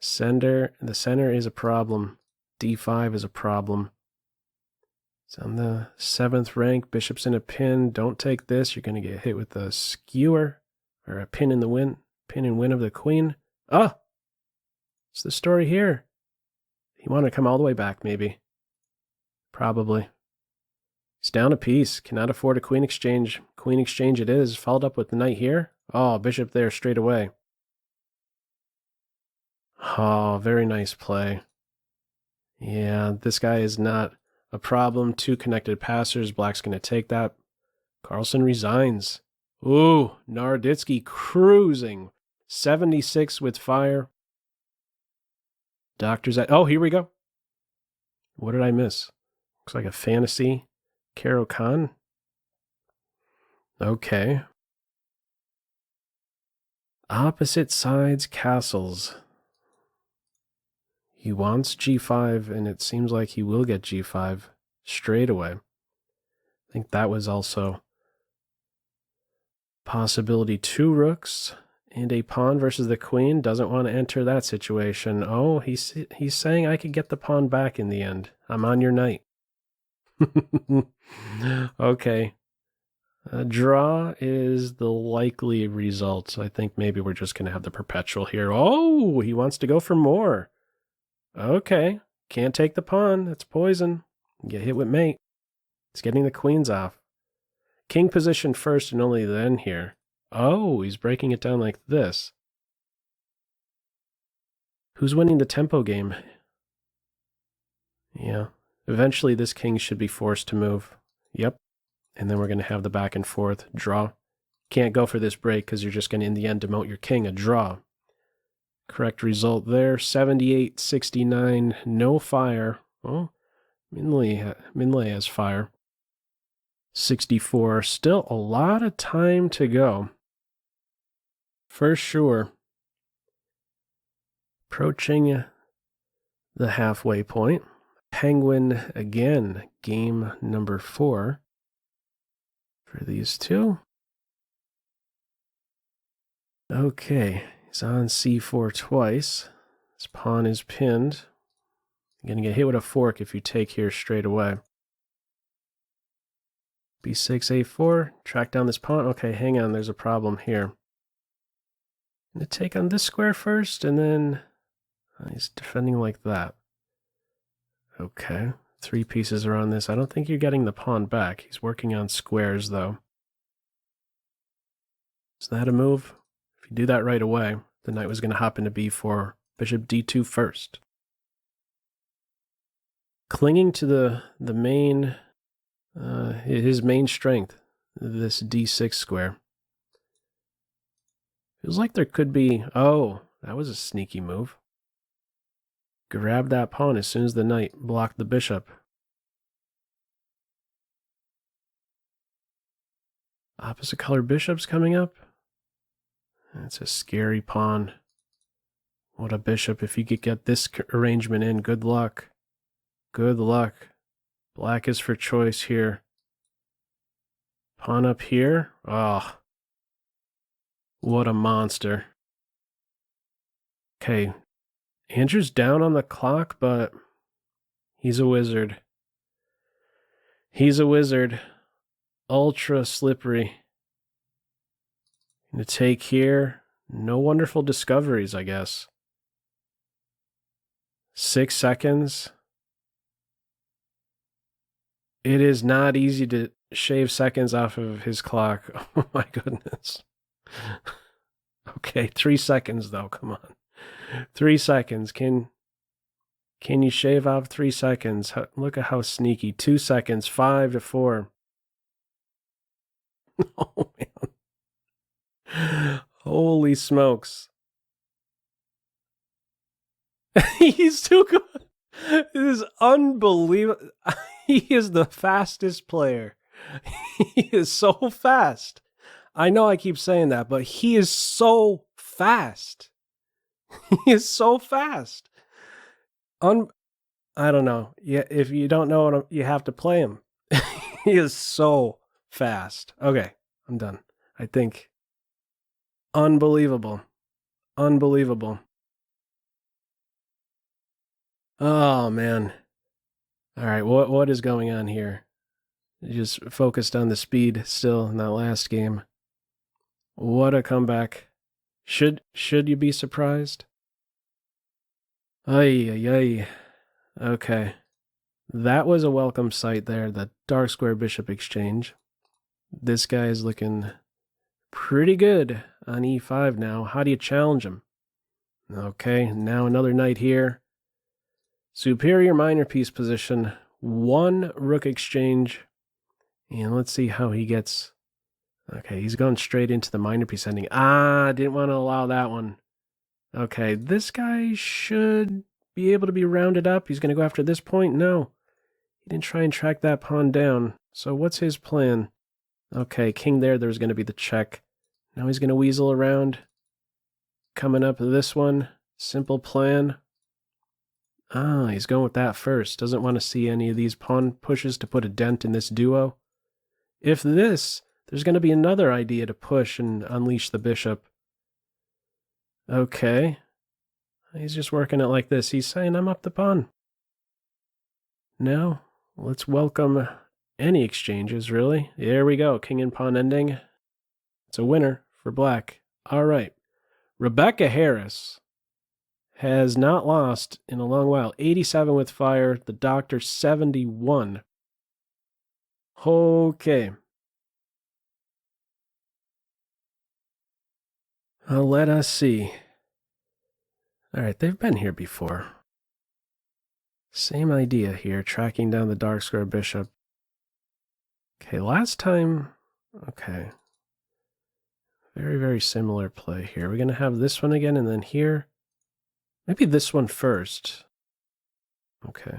The center is a problem. D5 is a problem. It's on the 7th rank. Bishop's in a pin. Don't take this. You're going to get hit with a skewer. Or a pin in the win. Pin and win of the queen. Ah! What's the story here? You want to come all the way back, maybe. Probably. He's down a piece. Cannot afford a queen exchange. Queen exchange it is. Followed up with the knight here. Oh, bishop there straight away. Oh, very nice play. Yeah, this guy is not a problem. 2 connected passers. Black's going to take that. Carlsen resigns. Ooh, Narditski cruising. 76 with fire. Doctor's at... Oh, here we go. What did I miss? Looks like a fantasy. Caro Khan. Okay. Opposite sides castles. He wants G5, and it seems like he will get G5 straight away. I think that was also possibility. 2 rooks and a pawn versus the queen. Doesn't want to enter that situation. Oh, he's saying I could get the pawn back in the end. I'm on your knight. Okay. A draw is the likely result. I think maybe we're just going to have the perpetual here. Oh, he wants to go for more. Okay. Can't take the pawn. That's poison. Get hit with mate. It's getting the queens off. King position first and only then here. Oh, he's breaking it down like this. Who's winning the tempo game? Yeah. Eventually this king should be forced to move. Yep. And then we're going to have the back and forth. Draw. Can't go for this break because you're just going to, in the end, demote your king. A draw. Correct result there. 78-69. No fire. Oh, Minley has fire. 64. Still a lot of time to go. For sure. Approaching the halfway point. Penguin again. Game number 4 for these two. Okay, he's on c4 twice. This pawn is pinned. You're going to get hit with a fork if you take here straight away. b6, a4. Track down this pawn. Okay, hang on. There's a problem here. I'm going to take on this square first, and then he's defending like that. Okay, 3 pieces are on this. I don't think you're getting the pawn back. He's working on squares, though. Is that a move? If you do that right away, the knight was going to hop into b4. Bishop d2 first. Clinging to the main, his main strength, this d6 square. Feels like there could be... Oh, that was a sneaky move. Grab that pawn as soon as the knight blocked the bishop. Opposite color bishops coming up. That's a scary pawn. What a bishop. If you could get this arrangement in, good luck. Good luck. Black is for choice here. Pawn up here. Oh, what a monster. Okay. Andrew's down on the clock, but he's a wizard. He's a wizard. Ultra slippery. Gonna take here. No wonderful discoveries, I guess. 6 seconds. It is not easy to shave seconds off of his clock. Oh my goodness. Okay, 3 seconds though. Come on. 3 seconds. Can you shave off 3 seconds? Look at how sneaky. 2 seconds. 5 to 4. Oh, man. Holy smokes. He's too good. It is unbelievable. He is the fastest player. He is so fast. I know I keep saying that, but he is so fast. He is so fast. I don't know. Yeah, if you don't know, you have to play him. He is so fast. Okay, I'm done. I think unbelievable. Unbelievable. Oh man. All right, what is going on here? Just focused on the speed still in that last game. What a comeback. Should you be surprised? Ay, ay, ay. Okay. That was a welcome sight there, the dark square bishop exchange. This guy is looking pretty good on e5 now. How do you challenge him? Okay, now another knight here. Superior minor piece position. 1 rook exchange. And let's see how he gets. Okay, he's going straight into the minor piece ending. Didn't want to allow that one. Okay, this guy should be able to be rounded up. He's going to go after this point. No, he didn't try and track that pawn down. So what's his plan? Okay, king there. There's going to be the check. Now he's going to weasel around. Coming up this one. Simple plan. He's going with that first. Doesn't want to see any of these pawn pushes to put a dent in this duo. If this, there's going to be another idea to push and unleash the bishop. Okay. He's just working it like this. He's saying, I'm up the pawn. Now, let's welcome any exchanges, really. There we go. King and pawn ending. It's a winner for black. All right. Rebecca Harris has not lost in a long while. 87 with fire. The doctor, 71. Okay. Let us see. All right, they've been here before. Same idea here, tracking down the dark square bishop. Okay, last time, okay. Very, very similar play here. We're going to have this one again, and then here. Maybe this one first. Okay.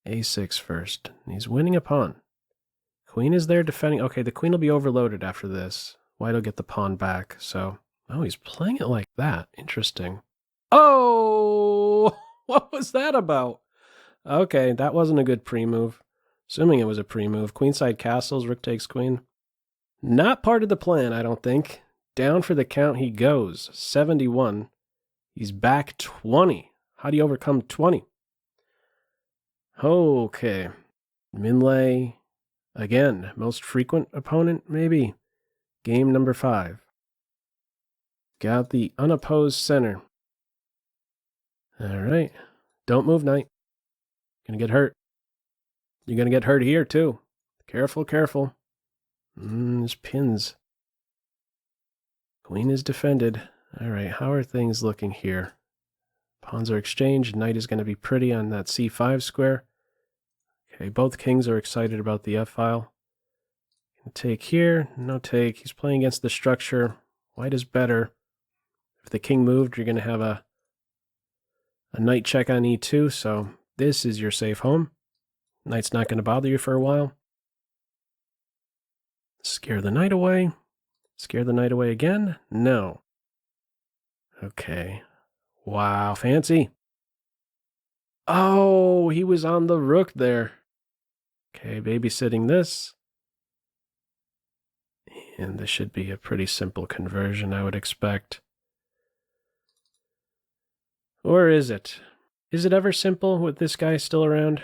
A6 first. He's winning a pawn. Queen is there defending. Okay, the queen will be overloaded after this. White will get the pawn back, so... Oh, he's playing it like that. Interesting. Oh! What was that about? Okay, that wasn't a good pre-move. Assuming it was a pre-move. Queenside castles, rook takes queen. Not part of the plan, I don't think. Down for the count he goes. 71. He's back 20. How do you overcome 20? Okay. Minlay. Again, most frequent opponent, maybe. Game number 5. Got the unopposed center. All right. Don't move, knight. Gonna get hurt. You're gonna get hurt here, too. Careful, careful. There's pins. Queen is defended. All right, how are things looking here? Pawns are exchanged. Knight is going to be pretty on that c5 square. Okay, both kings are excited about the f-file. Take here. No take. He's playing against the structure. White is better. If the king moved, you're going to have a knight check on e2, so this is your safe home. Knight's not going to bother you for a while. Scare the knight away. Scare the knight away again? No. Okay. Wow, fancy. Oh, he was on the rook there. Okay, babysitting this. And this should be a pretty simple conversion, I would expect. Or is it? Is it ever simple with this guy still around?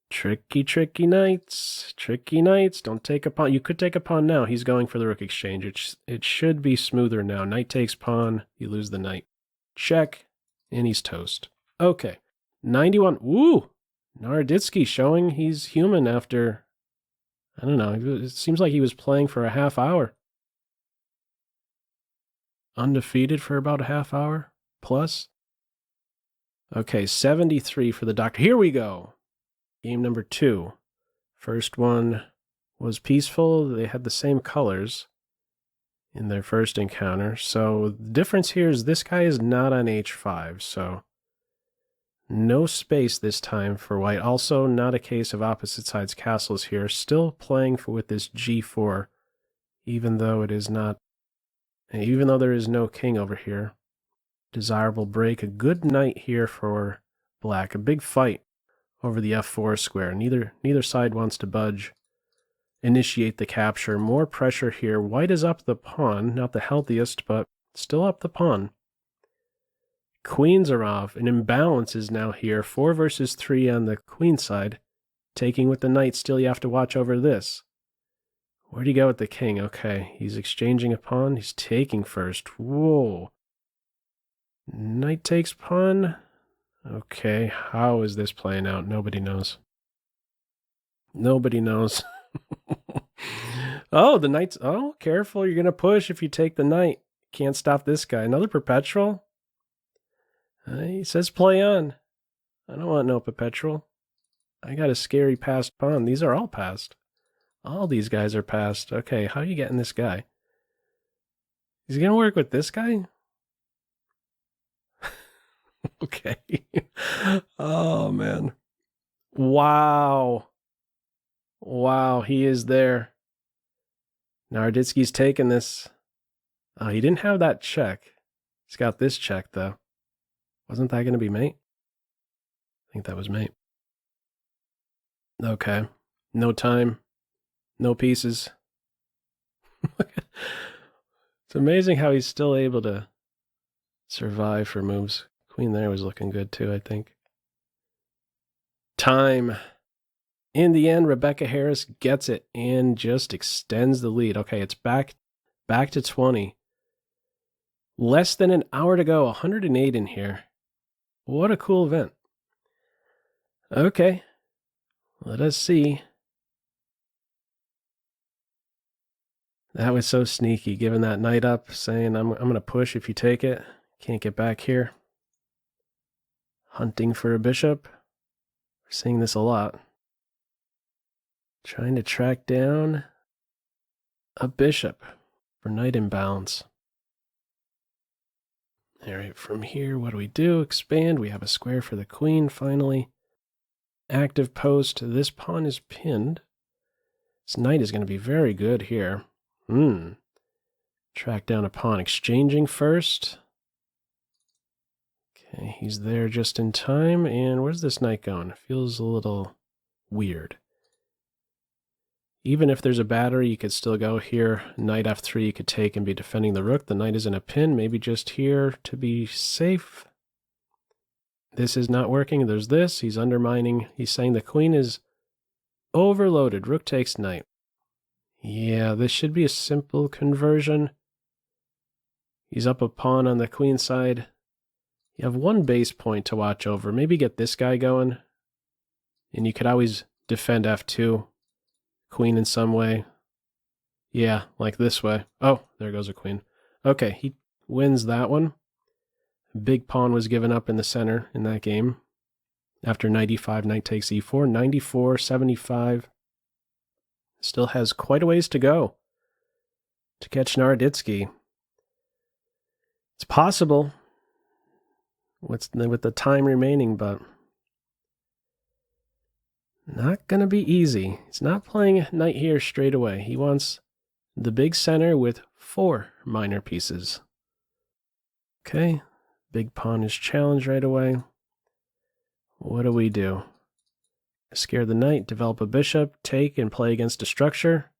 Tricky, tricky knights. Tricky knights. Don't take a pawn. You could take a pawn now. He's going for the rook exchange. It should be smoother now. Knight takes pawn. You lose the knight. Check. And he's toast. Okay. 91. Woo! Narditski showing he's human after... I don't know. It seems like he was playing for a half hour. undefeated for about a half hour plus. Okay, 73 for the doctor. Here we go. Game number 2. First one was peaceful. They had the same colors in their first encounter. So the difference here is this guy is not on h5, so no space this time for white. Also, not a case of opposite sides castles here. Still playing with this g4, even though it is not, even though there is no king over here. Desirable break. A good knight here for black. A big fight over the f4 square. Neither side wants to budge. Initiate the capture. More pressure here. White is up the pawn. Not the healthiest, but still up the pawn. Queens are off. An imbalance is now here. 4 versus 3 on the queen side. Taking with the knight. Still, you have to watch over this. Where'd he go with the king? Okay, he's exchanging a pawn. He's taking first. Whoa. Knight takes pawn. Okay, how is this playing out? Nobody knows. Nobody knows. Oh, the knight's... Oh, careful. You're going to push if you take the knight. Can't stop this guy. Another perpetual? He says play on. I don't want no perpetual. I got a scary passed pawn. These are all passed. All these guys are passed. Okay, how are you getting this guy? He's going to work with this guy? Okay. Oh, man. Wow. Wow, he is there. Narditski's taking this. Oh, he didn't have that check. He's got this check, though. Wasn't that going to be mate? I think that was mate. Okay. No time. No pieces. It's amazing how he's still able to survive for moves. Queen there was looking good too, I think. Time. In the end, Rebecca Harris gets it and just extends the lead. Okay, it's back to 20. Less than an hour to go. 108 in here. What a cool event. Okay. Let us see. That was so sneaky, giving that knight up, saying, I'm going to push if you take it. Can't get back here. Hunting for a bishop. We're seeing this a lot. Trying to track down a bishop for knight imbalance. All right, from here, what do we do? Expand. We have a square for the queen, finally. Active post. This pawn is pinned. This knight is going to be very good here. Track down a pawn. Exchanging first. Okay, he's there just in time. And where's this knight going? It feels a little weird. Even if there's a battery, you could still go here. Knight f3 you could take and be defending the rook. The knight is in a pin. Maybe just here to be safe. This is not working. There's this. He's undermining. He's saying the queen is overloaded. Rook takes knight. Yeah, this should be a simple conversion. He's up a pawn on the queen side. You have one base point to watch over. Maybe get this guy going. And you could always defend f2. Queen in some way. Yeah, like this way. Oh, there goes a queen. Okay, he wins that one. Big pawn was given up in the center in that game. After knight e5, knight takes e4. 94, 75. Still has quite a ways to go to catch Narditski. It's possible with the time remaining, but not going to be easy. He's not playing knight here straight away. He wants the big center with 4 minor pieces. Okay, big pawn is challenged right away. What do we do? Scare the knight, develop a bishop, take and play against a structure.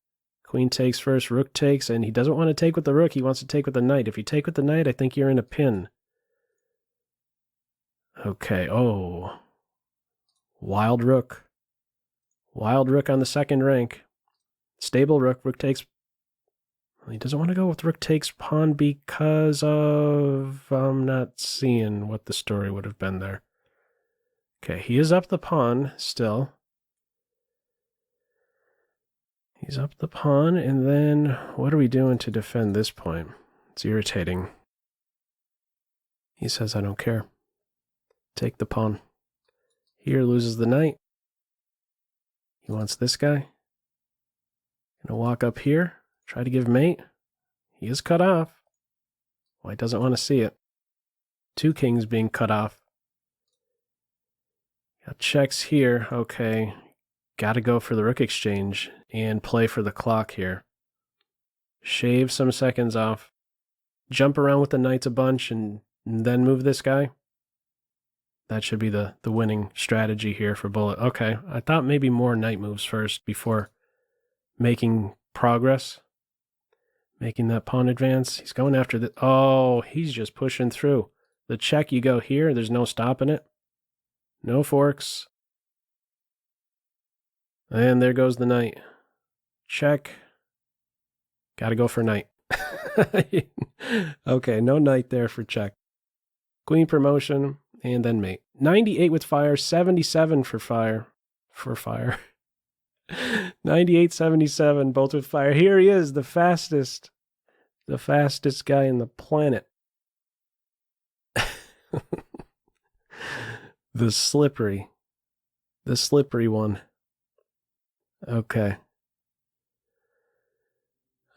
Queen takes first, rook takes, and he doesn't want to take with the rook. He wants to take with the knight. If you take with the knight, I think you're in a pin. Okay, oh. Wild rook. Wild rook on the second rank. Stable rook. Rook takes. He doesn't want to go with rook takes pawn because of... I'm not seeing what the story would have been there. Okay, he is up the pawn still. He's up the pawn, and then what are we doing to defend this point? It's irritating. He says, I don't care. Take the pawn. Here loses the knight. He wants this guy. Gonna walk up here, try to give mate. He is cut off. White doesn't want to see it. 2 kings being cut off. Got checks here. Okay. Got to go for the rook exchange and play for the clock here. Shave some seconds off. Jump around with the knights a bunch and then move this guy. That should be the winning strategy here for Bullet. Okay, I thought maybe more knight moves first before making progress. Making that pawn advance. He's going after the... Oh, he's just pushing through. The check, you go here. There's no stopping it. No forks. And there goes the knight. Check. Got to go for knight. Okay, no knight there for check. Queen promotion, and then mate. 98 with fire, 77 for fire. For fire. 98, 77, both with fire. Here he is, the fastest guy in the planet. The slippery one. Okay.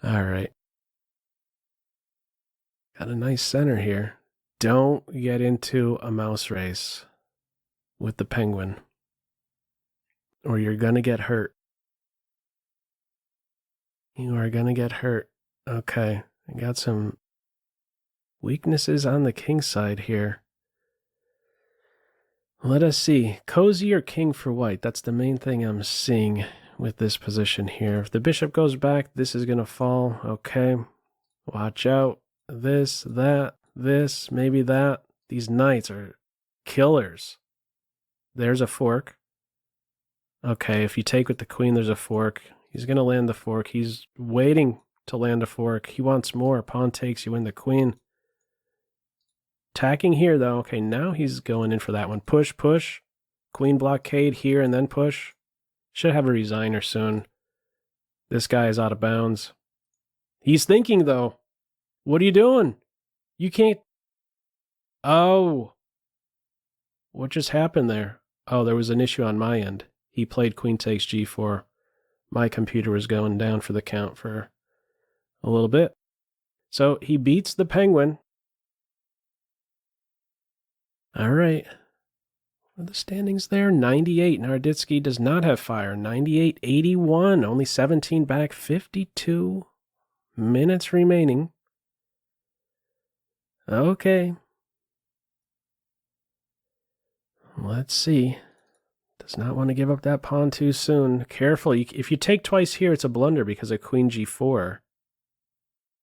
All right. Got a nice center here. Don't get into a mouse race with the penguin, or you're going to get hurt. You are going to get hurt. Okay. I got some weaknesses on the king side here. Let us see. Cozy or king for white? That's the main thing I'm seeing with this position here. If the bishop goes back, this is going to fall. Okay. Watch out. This, that, this, maybe that. These knights are killers. There's a fork. Okay, if you take with the queen, there's a fork. He's going to land the fork. He's waiting to land a fork. He wants more. Pawn takes, you win the queen. Attacking here, though. Okay, now he's going in for that one. Push, push. Queen blockade here and then push. Should have a resigner soon. This guy is out of bounds. He's thinking, though. What are you doing? You can't... Oh. What just happened there? Oh, there was an issue on my end. He played queen takes g4. My computer was going down for the count for a little bit. So he beats the penguin. All right. What are the standings there? 98. Narditski does not have fire. 98, 81. Only 17 back. 52 minutes remaining. Okay. Let's see. Does not want to give up that pawn too soon. Careful. If you take twice here, it's a blunder because of queen g4.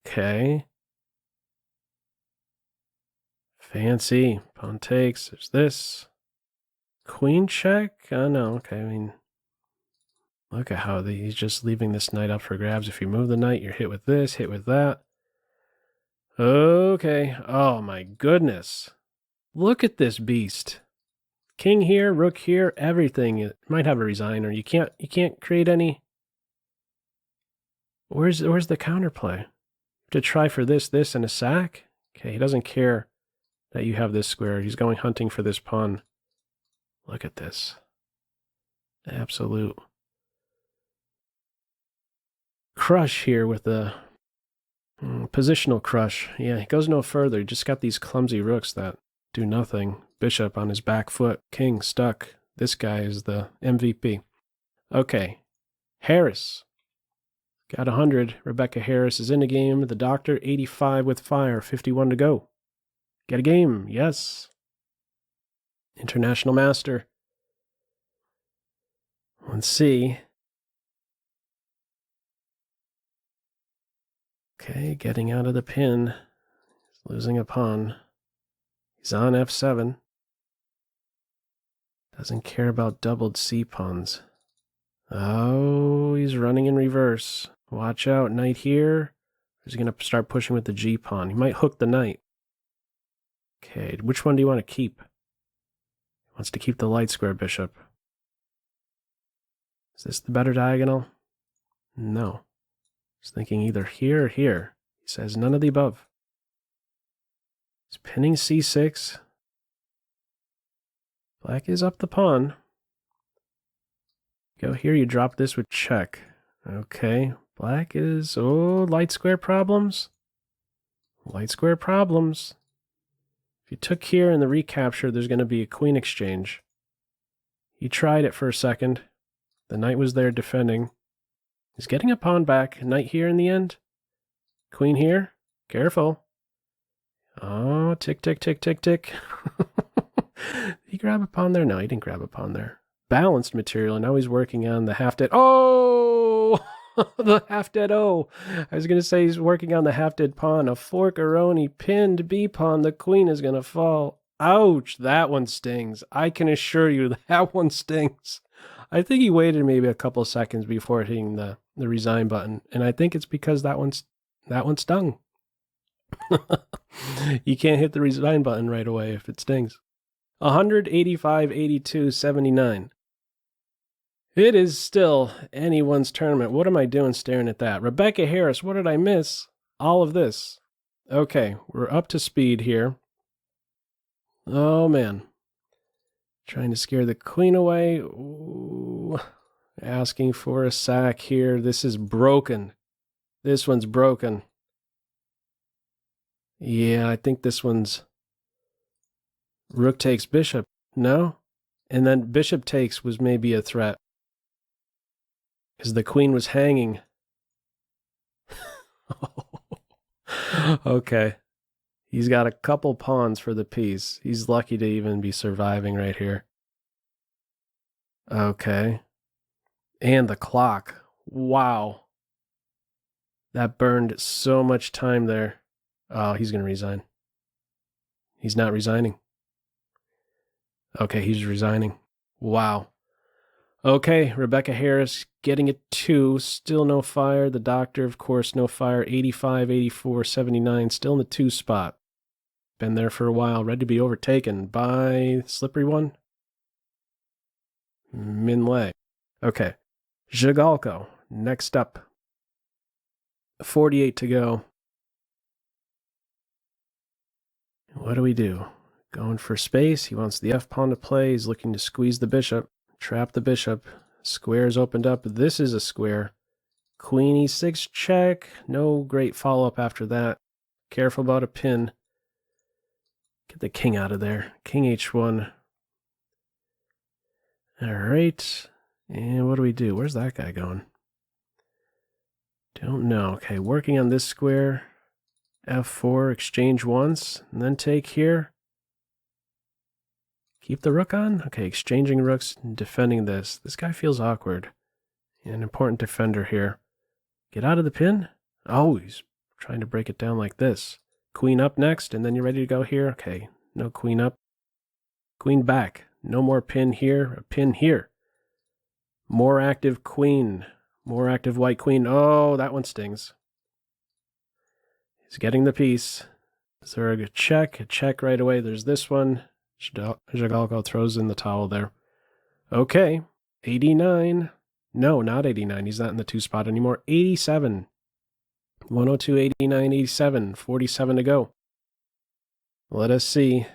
Okay. Fancy. Pawn takes. There's this. Queen check? Oh, no. Okay, I mean, look at how he's just leaving this knight up for grabs. If you move the knight, you're hit with this, hit with that. Okay. Oh, my goodness. Look at this beast. King here, rook here, everything. It might have a resigner. You can't create any. Where's the counterplay? To try for this, and a sack? Okay, he doesn't care that you have this square. He's going hunting for this pawn. Look at this. Absolute crush here with the positional crush. Yeah, he goes no further. He just got these clumsy rooks that do nothing. Bishop on his back foot. King stuck. This guy is the MVP. Okay. Harris. Got 100. Rebecca Harris is in the game. The doctor, 85 with fire. 51 to go. Get a game. Yes. International master. Let's see. Okay, getting out of the pin. He's losing a pawn. He's on f7. Doesn't care about doubled c pawns. Oh, he's running in reverse. Watch out, knight here. He's going to start pushing with the g pawn. He might hook the knight. Okay, which one do you want to keep? He wants to keep the light square bishop. Is this the better diagonal? No. He's thinking either here or here. He says none of the above. He's Pinning c6. Black is up the pawn. Go here, you drop this with check. Okay, black is... Oh, light square problems. Light square problems. If you took here in the recapture, there's going to be a queen exchange. He tried it for a second. The knight was there defending. He's getting a pawn back. Knight here in the end. Queen here. Careful. Oh, tick, tick, tick, tick, tick. Did he grab a pawn there? No, he didn't grab a pawn there. Balanced material, and now he's working on the half-dead... Oh! The half-dead O. I was going to say he's working on the half-dead pawn. A fork-a-roni pinned b-pawn. The queen is going to fall. Ouch, that one stings. I can assure you that one stings. I think he waited maybe a couple seconds before hitting the resign button, and I think it's because that one stung. You can't hit the resign button right away if it stings. 185, 82, 79. It is still anyone's tournament. What am I doing staring at that? Rebecca Harris, what did I miss? All of this. Okay, we're up to speed here. Oh, man. Trying to scare the queen away. Ooh. Asking for a sack here. This is broken. This one's broken. Yeah, I think this one's... Rook takes bishop. No? And then bishop takes was maybe a threat. Because the queen was hanging. Okay. He's got a couple pawns for the piece. He's lucky to even be surviving right here. Okay. And the clock. Wow. That burned so much time there. Oh, he's going to resign. He's not resigning. Okay, he's resigning. Wow. Okay, Rebecca Harris getting it 2. Still no fire. The doctor, of course, no fire. 85, 84, 79. Still in the 2 spot. Been there for a while. Ready to be overtaken by slippery one. Minlay. Okay. Zhigalko. Next up. 48 to go. What do we do? Going for space. He wants the f-pawn to play. He's looking to squeeze the bishop. Trap the bishop. Square's opened up. This is a square. Queen e6 check. No great follow-up after that. Careful about a pin. Get the king out of there. King h1. All right. And what do we do? Where's that guy going? Don't know. Okay, working on this square. f4, exchange once, and then take here. Keep the rook on? Okay, exchanging rooks and defending this. This guy feels awkward. An important defender here. Get out of the pin? Oh, he's trying to break it down like this. Queen up next, and then you're ready to go here? Okay, no queen up. Queen back. No more pin here, a pin here. More active queen. More active white queen. Oh, that one stings. He's getting the piece. Is there a check? A check right away. There's this one. Zhigalko throws in the towel there. Okay. 89. No, not 89. He's not in the 2 spot anymore. 87. 102, 89, 87. 47 to go. Let us see.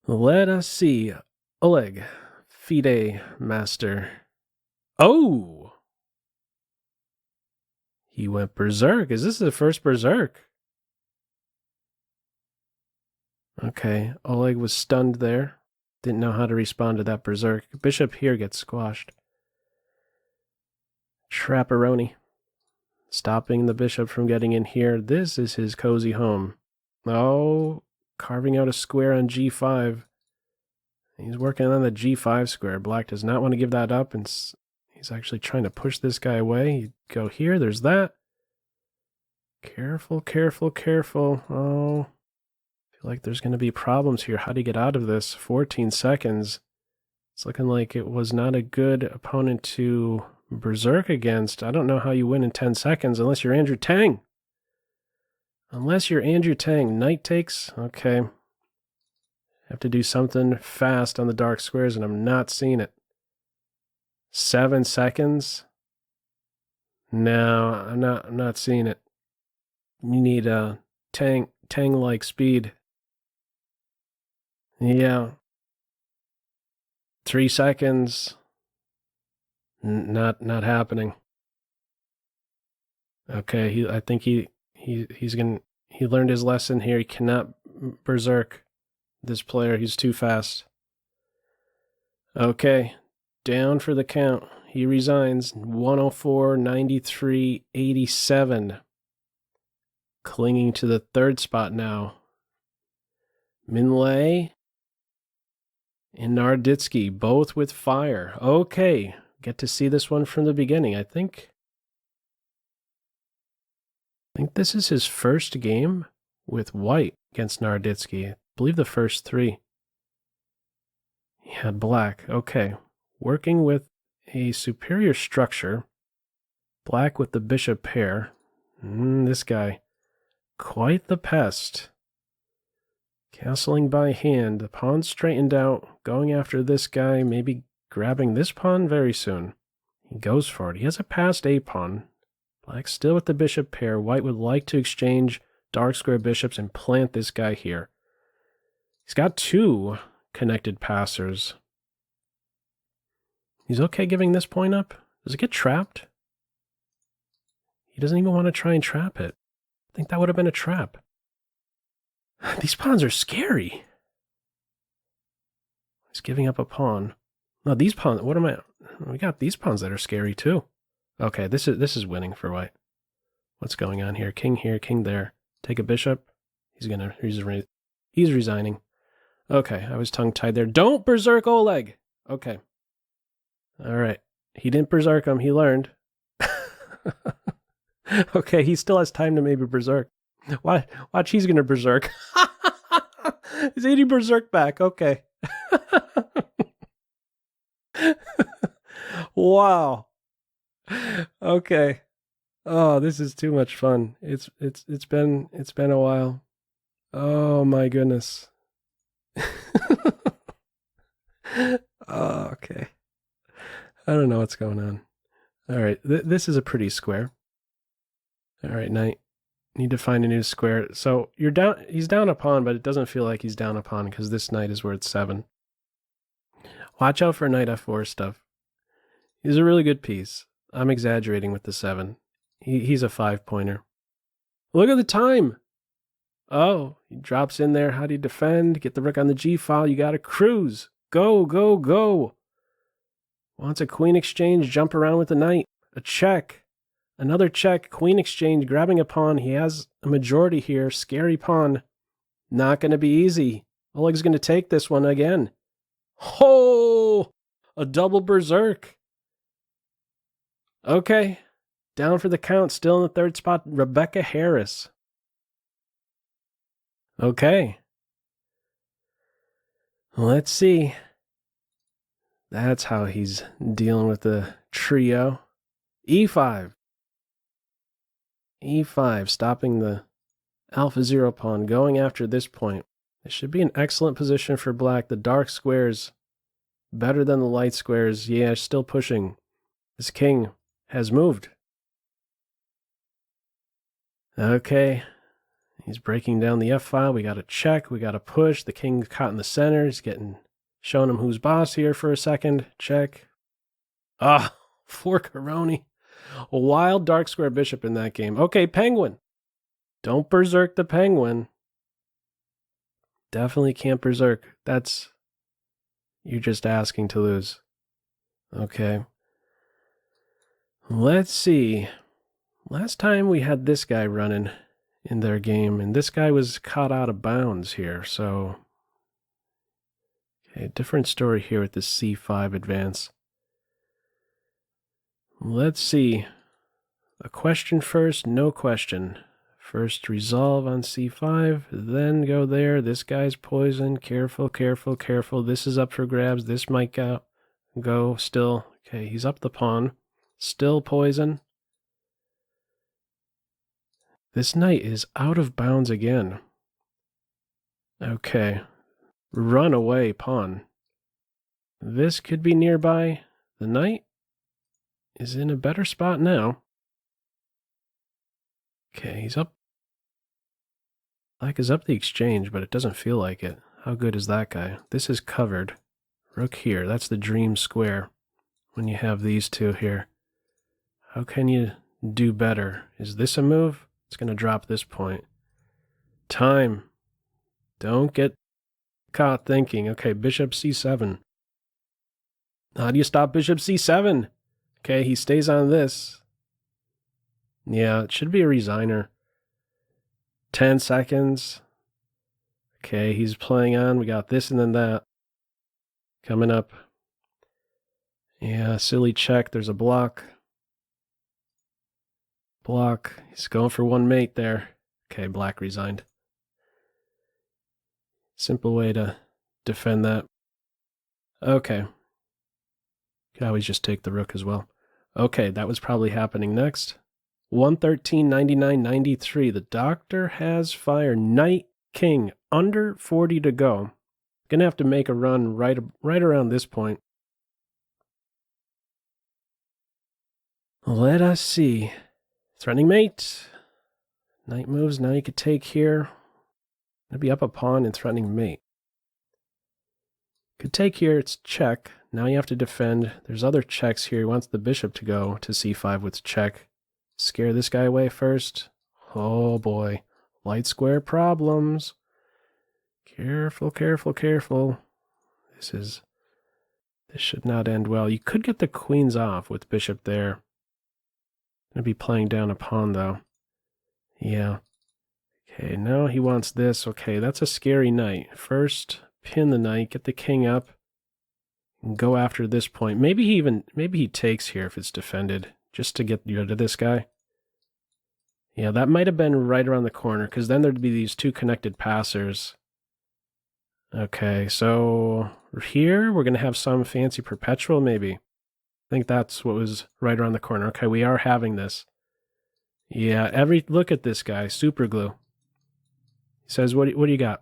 Let us see. Oleg. FIDE master. Oh! He went berserk. Is this the first berserk? Okay, Oleg was stunned there. Didn't know how to respond to that berserk. Bishop here gets squashed. Trapperoni. Stopping the bishop from getting in here. This is his cozy home. Oh, carving out a square on g5. He's working on the g5 square. Black does not want to give that up, and he's actually trying to push this guy away. You go here, there's that. Careful, careful, careful. Oh, I feel like there's going to be problems here. How do you get out of this? 14 seconds. It's looking like it was not a good opponent to berserk against. I don't know how you win in 10 seconds unless you're Andrew Tang. Unless you're Andrew Tang. Knight takes. Okay. Have to do something fast on the dark squares, and I'm not seeing it. 7 seconds? No, I'm not seeing it. You need Tang. Tang-like speed. Yeah. 3 seconds. Not happening. Okay, I think he learned his lesson here. He cannot berserk this player. He's too fast. Okay, down for the count. He resigns. 104, 93, 87. Clinging to the third spot now. Minlay and Narditski, both with fire. Okay, get to see this one from the beginning. I think this is his first game with white against Narditski. I believe the first 3. He had black. Okay, working with a superior structure. Black with the bishop pair. This guy, quite the pest. Castling by hand. The pawn straightened out. Going after this guy. Maybe grabbing this pawn very soon. He goes for it. He has a passed A pawn. Black still with the bishop pair. White would like to exchange dark square bishops and plant this guy here. He's got 2 connected passers. He's okay giving this point up? Does it get trapped? He doesn't even want to try and trap it. I think that would have been a trap. These pawns are scary. He's giving up a pawn. No, these pawns, what am I? We got these pawns that are scary too. Okay, this is winning for white. What's going on here? King here, king there. Take a bishop. He's resigning. Okay, I was tongue-tied there. Don't berserk Oleg! Okay. All right. He didn't berserk him. He learned. Okay, he still has time to maybe berserk. Watch, he's going to berserk. He's 80 berserk back. Okay. Wow. Okay. Oh, this is too much fun. It's been a while. Oh my goodness. Oh, okay. I don't know what's going on. All right, this is a pretty square. All right, knight. Need to find a new square. So you're down. He's down a pawn, but it doesn't feel like he's down a pawn because this knight is worth 7. Watch out for knight f4 stuff. He's a really good piece. I'm exaggerating with the 7. He's a 5-pointer. Look at the time. Oh, he drops in there. How do you defend? Get the rook on the g file. You got to cruise. Go, go, go. Wants a queen exchange. Jump around with the knight. A check. Another check. Queen exchange. Grabbing a pawn. He has a majority here. Scary pawn. Not going to be easy. Oleg's going to take this one again. Oh, a double berserk. Okay. Down for the count. Still in the 3rd spot. Rebecca Harris. Okay. Let's see. That's how he's dealing with the trio. E5. E5, stopping the alpha 0 pawn, going after this point. It should be an excellent position for black. The dark squares, better than the light squares. Yeah, still pushing. This king has moved. Okay. He's breaking down the f-file. We got to check. We got to push. The king's caught in the center. He's showing him who's boss here for a second. Check. Ah, 4 Caroni. A wild dark square bishop in that game. Okay, penguin. Don't berserk the penguin. Definitely can't berserk. You're just asking to lose. Okay. Let's see. Last time we had this guy running in their game, and this guy was caught out of bounds here, so... Okay, different story here with this c5 advance. Let's see. A question first, no question. First resolve on c5, then go there. This guy's poisoned. Careful, careful, careful. This is up for grabs. This might go still. Okay, he's up the pawn. Still poison. This knight is out of bounds again. Okay. Run away, pawn. This could be nearby. The knight is in a better spot now. Okay, he's up Black is up the exchange, but it doesn't feel like it. How good is that guy? This is covered. Rook here. That's the dream square when you have these two here. How can you do better? Is this a move? It's going to drop this point. Time. Don't get caught thinking. Okay, bishop c7. How do you stop bishop c7? Okay, he stays on this. Yeah, it should be a resigner. 10 seconds. Okay, he's playing on. We got this and then that. Coming up. Yeah, silly check. There's a block. Block. He's going for one mate there. Okay, black resigned. Simple way to defend that. Okay. Could always just take the rook as well. Okay, that was probably happening next. 113, 99, 93. The doctor has fire. Knight, king. Under 40 to go. Gonna have to make a run right around this point. Let us see. Threatening mate. Knight moves. Now you could take here. Gonna be up a pawn and threatening mate. Could take here. It's check. Now you have to defend. There's other checks here. He wants the bishop to go to c5 with check. Scare this guy away first. Oh boy. Light square problems. Careful, careful, careful. This should not end well. You could get the queens off with bishop there. Gonna be playing down a pawn though. Yeah. Okay, now he wants this. Okay, that's a scary knight. First, pin the knight, get the king up, and go after this point. Maybe he takes here if it's defended, just to get rid of this guy. Yeah, that might have been right around the corner, because then there'd be these two connected passers. Okay, so here we're going to have some fancy perpetual, maybe. I think that's what was right around the corner. Okay, we are having this. Yeah, look at this guy, super glue. He says, what do you got?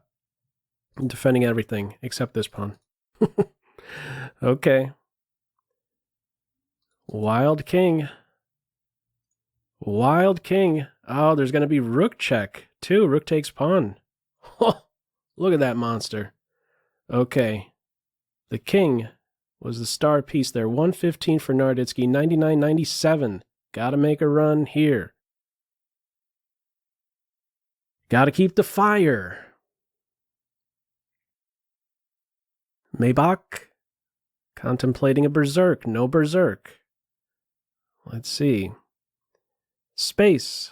I'm defending everything except this pawn. Okay. Wild king. Wild king. Oh, there's going to be rook check, too. Rook takes pawn. Oh, look at that monster. Okay. The king was the star piece there. 115 for Narditski, 99-97. Got to make a run here. Got to keep the fire. Maybach. Contemplating a berserk. No berserk. Let's see. Space.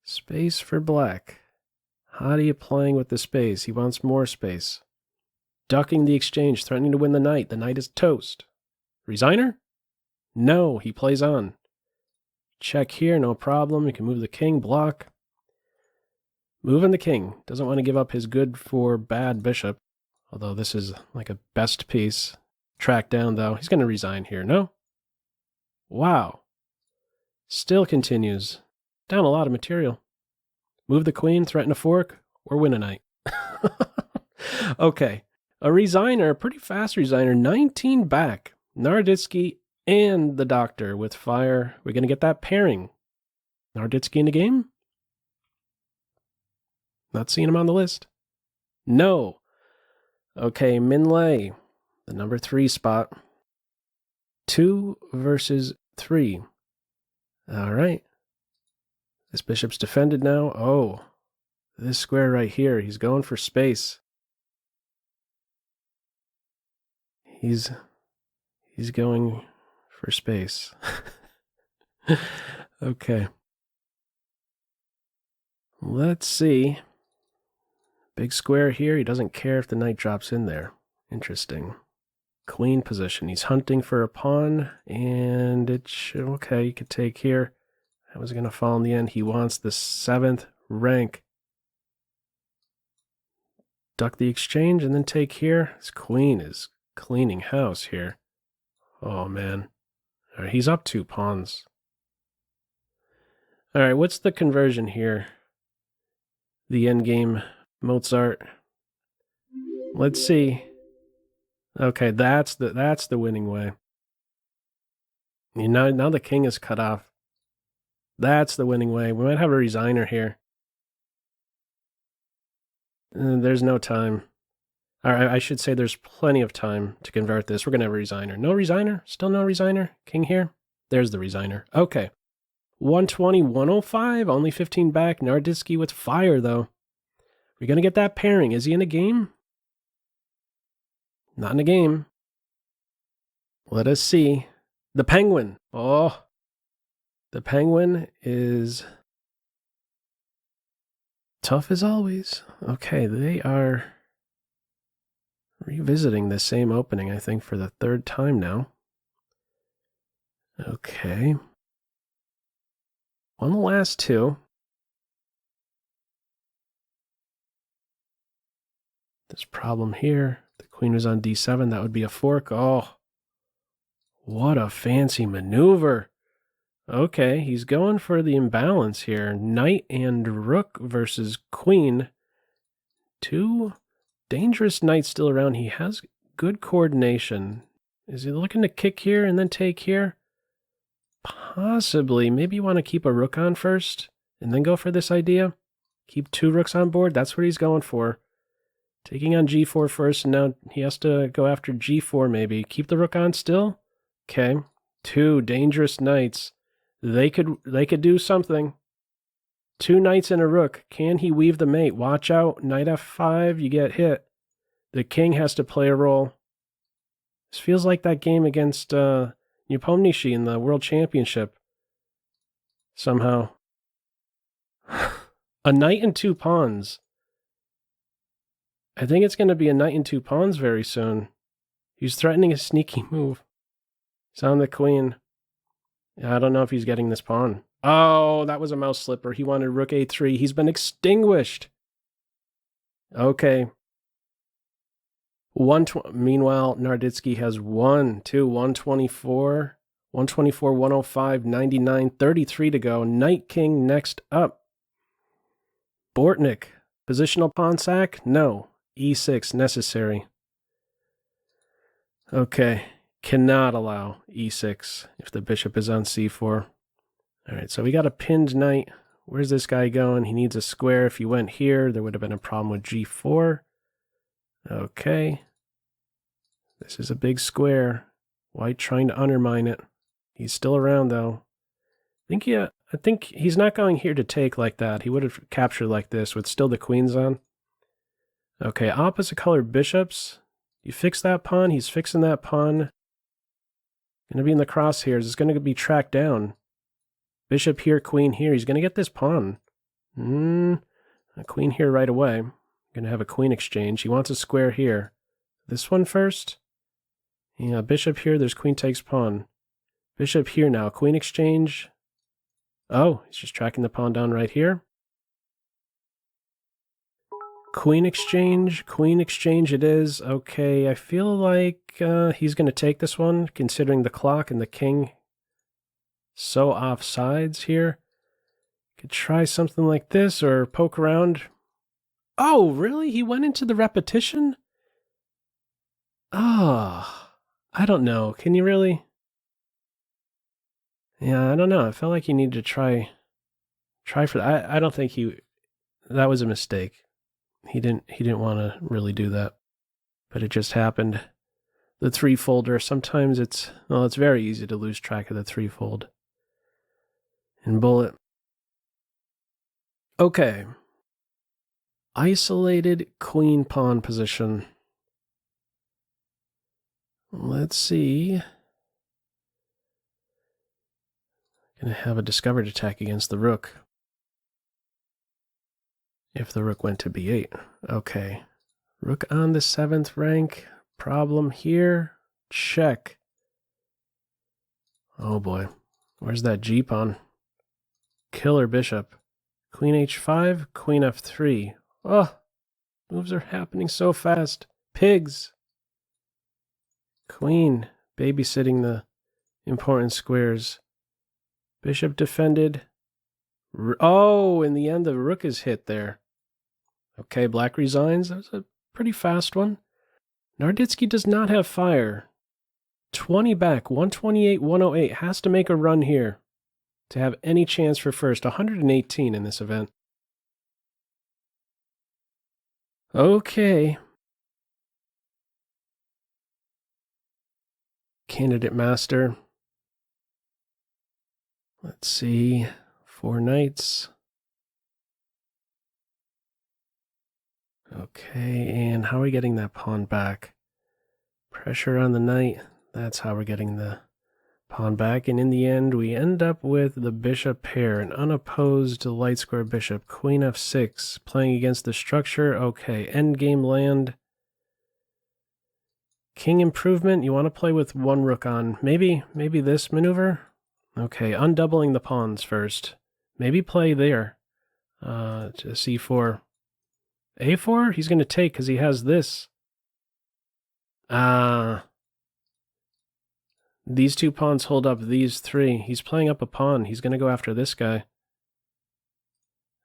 Space for black. How are you playing with the space? He wants more space. Ducking the exchange, threatening to win the knight. The knight is toast. Resigner? No, he plays on. Check here, no problem. You can move the king, block. Moving the king. Doesn't want to give up his good for bad bishop. Although this is like a best piece. Track down, though. He's going to resign here, no? Wow. Still continues. Down a lot of material. Move the queen, threaten a fork, or win a knight. Okay. A resigner, a pretty fast resigner. 19 back. Narditski and the doctor with fire. We're going to get that pairing. Narditski in the game? Not seeing him on the list. No. Okay, Minlay. The number 3 spot. 2 versus 3. All right. This bishop's defended now. Oh, this square right here. He's going for space. He's going for space. Okay. Let's see. Big square here. He doesn't care if the knight drops in there. Interesting. Queen position. He's hunting for a pawn, and it should, okay, you could take here. That was going to fall in the end. He wants the 7th rank. Duck the exchange and then take here. His queen is cleaning house here. Oh, man. All right, he's up 2 pawns. All right, what's the conversion here? The endgame Mozart. Let's see. Okay, that's the winning way. Now the king is cut off. That's the winning way. We might have a resigner here. There's no time. Or I should say there's plenty of time to convert this. We're going to have a resigner. No resigner? Still no resigner? King here? There's the resigner. Okay. 120, 105, only 15 back. Narditski with fire, though. We're going to get that pairing. Is he in a game? Not in a game. Let us see. The Penguin. Oh. The Penguin is tough as always. Okay, they are revisiting the same opening, I think, for the third time now. Okay. Won the last two. This problem here. The queen was on d7. That would be a fork. Oh, what a fancy maneuver. Okay, he's going for the imbalance here. Knight and rook versus queen. Two dangerous knights still around. He has good coordination. Is he looking to kick here and then take here? Possibly. Maybe you want to keep a rook on first and then go for this idea. Keep two rooks on board. That's what he's going for. Taking on g4 first, and now he has to go after g4 maybe. Keep the rook on still? Okay. Two dangerous knights. They could do something. Two knights and a rook. Can he weave the mate? Watch out. Knight f5, you get hit. The king has to play a role. This feels like that game against Nepomniachtchi in the World Championship. Somehow. A knight and two pawns. I think it's going to be a knight and two pawns very soon. He's threatening a sneaky move. He's on the queen. I don't know if he's getting this pawn. Oh, that was a mouse slipper. He wanted rook a3. He's been extinguished. Okay. Meanwhile, Narditski has 124, 105, 99, 33 to go. Knight king next up. Bortnick. Positional pawn sack? No. e6 necessary. Okay. Cannot allow e6 if the bishop is on c4. All right, so we got a pinned knight. Where's this guy going? He needs a square. If he went here, there would have been a problem with g4. Okay. This is a big square. White trying to undermine it. He's still around, though. I think he's not going here to take like that. He would have captured like this with still the queens on. Okay, opposite colored bishops. You fix that pawn. He's fixing that pawn. Going to be in the crosshairs. It's going to be tracked down. Bishop here, queen here. He's going to get this pawn. A queen here right away. Going to have a queen exchange. He wants a square here. This one first. Yeah, bishop here. There's queen takes pawn. Bishop here now. Queen exchange. Oh, he's just tracking the pawn down right here. Queen exchange it is. Okay, I feel like he's going to take this one, considering the clock and the king so off sides here. Could try something like this or poke around. Oh, really? He went into the repetition? Oh, I don't know. Can you really? Yeah, I don't know. I felt like he needed to try for that. I don't think that was a mistake. He didn't want to really do that, but it just happened. The three-folder, sometimes it's very easy to lose track of the three-fold in bullet. Okay. Isolated queen pawn position. Let's see. Gonna have a discovered attack against the rook. If the rook went to b8. Okay. Rook on the 7th rank. Problem here. Check. Oh boy. Where's that g pawn? Killer bishop. Queen h5, queen f3. Oh, moves are happening so fast. Pigs. Queen babysitting the important squares. Bishop defended. Oh, in the end, the rook is hit there. Okay, black resigns. That was a pretty fast one. Narditski does not have fire. 20 back, 128, 108. Has to make a run here to have any chance for first. 118 in this event. Okay. Candidate master. Let's see. 4 knights. Okay, and how are we getting that pawn back? Pressure on the knight. That's how we're getting the pawn back. And in the end, we end up with the bishop pair, an unopposed light square bishop. Queen f6, playing against the structure. Okay, endgame land. King improvement. You want to play with 1 rook on. Maybe this maneuver? Okay, undoubling the pawns first. Maybe play there. To c4. a4? He's going to take because he has this. These 2 pawns hold up these 3. He's playing up a pawn. He's going to go after this guy.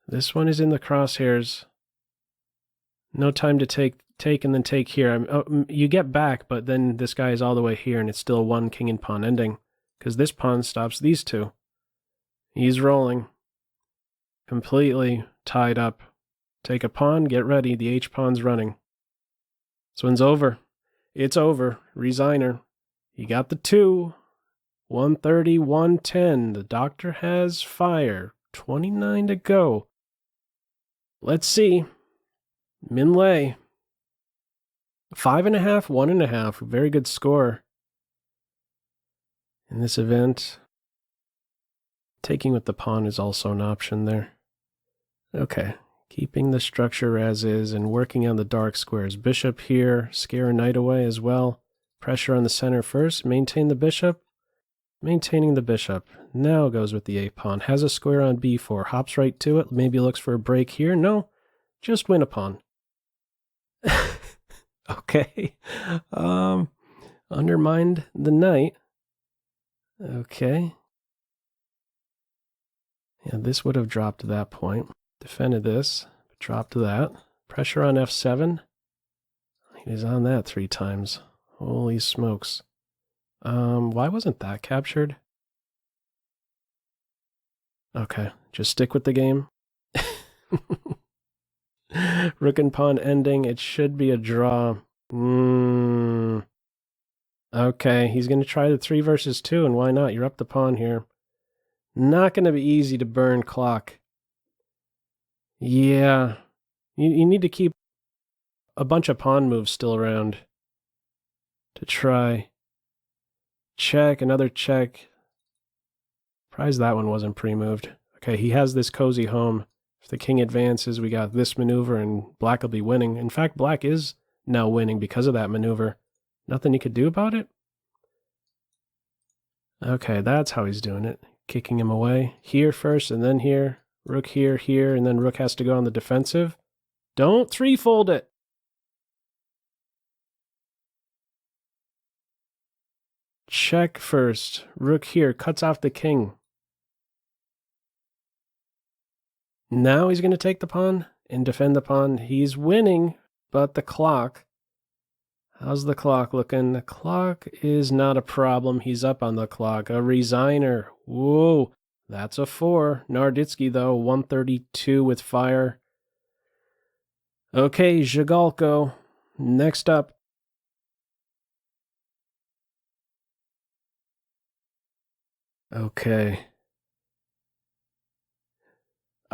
This one is in the crosshairs. No time to take and then take here. You get back, but then this guy is all the way here, and it's still 1 king and pawn ending. Because this pawn stops these 2. He's rolling. Completely tied up. Take a pawn, get ready. The h-pawn's running. This one's over. It's over. Resigner. He got the 2. 130, 110. The doctor has fire. 29 to go. Let's see. Min Lei. 5.5, 1.5. Very good score. In this event, taking with the pawn is also an option there. Okay. Keeping the structure as is and working on the dark squares. Bishop here. Scare a knight away as well. Pressure on the center first. Maintain the bishop. Maintaining the bishop. Now goes with the a-pawn. Has a square on b4. Hops right to it. Maybe looks for a break here. No. Just win a pawn. Okay. Undermined the knight. Okay. Yeah, this would have dropped to that point. Defended this. Dropped to that. Pressure on f7. He was on that 3 times. Holy smokes. Why wasn't that captured? Okay, just stick with the game. Rook and pawn ending. It should be a draw. Okay, he's going to try the 3 versus 2, and why not? You're up the pawn here. Not going to be easy to burn clock. Yeah. You need to keep a bunch of pawn moves still around to try. Check, another check. Surprised that one wasn't pre-moved. Okay, he has this cozy home. If the king advances, we got this maneuver, and black will be winning. In fact, black is now winning because of that maneuver. Nothing you could do about it? Okay, that's how he's doing it. Kicking him away. Here first, and then here. Rook here, here, and then rook has to go on the defensive. Don't 3-fold it! Check first. Rook here, cuts off the king. Now he's going to take the pawn and defend the pawn. He's winning, but the clock. How's the clock looking? The clock is not a problem. He's up on the clock. A resigner. Whoa, that's a 4. Narditski, though, 132 with fire. Okay, Zhigalko. Next up. Okay.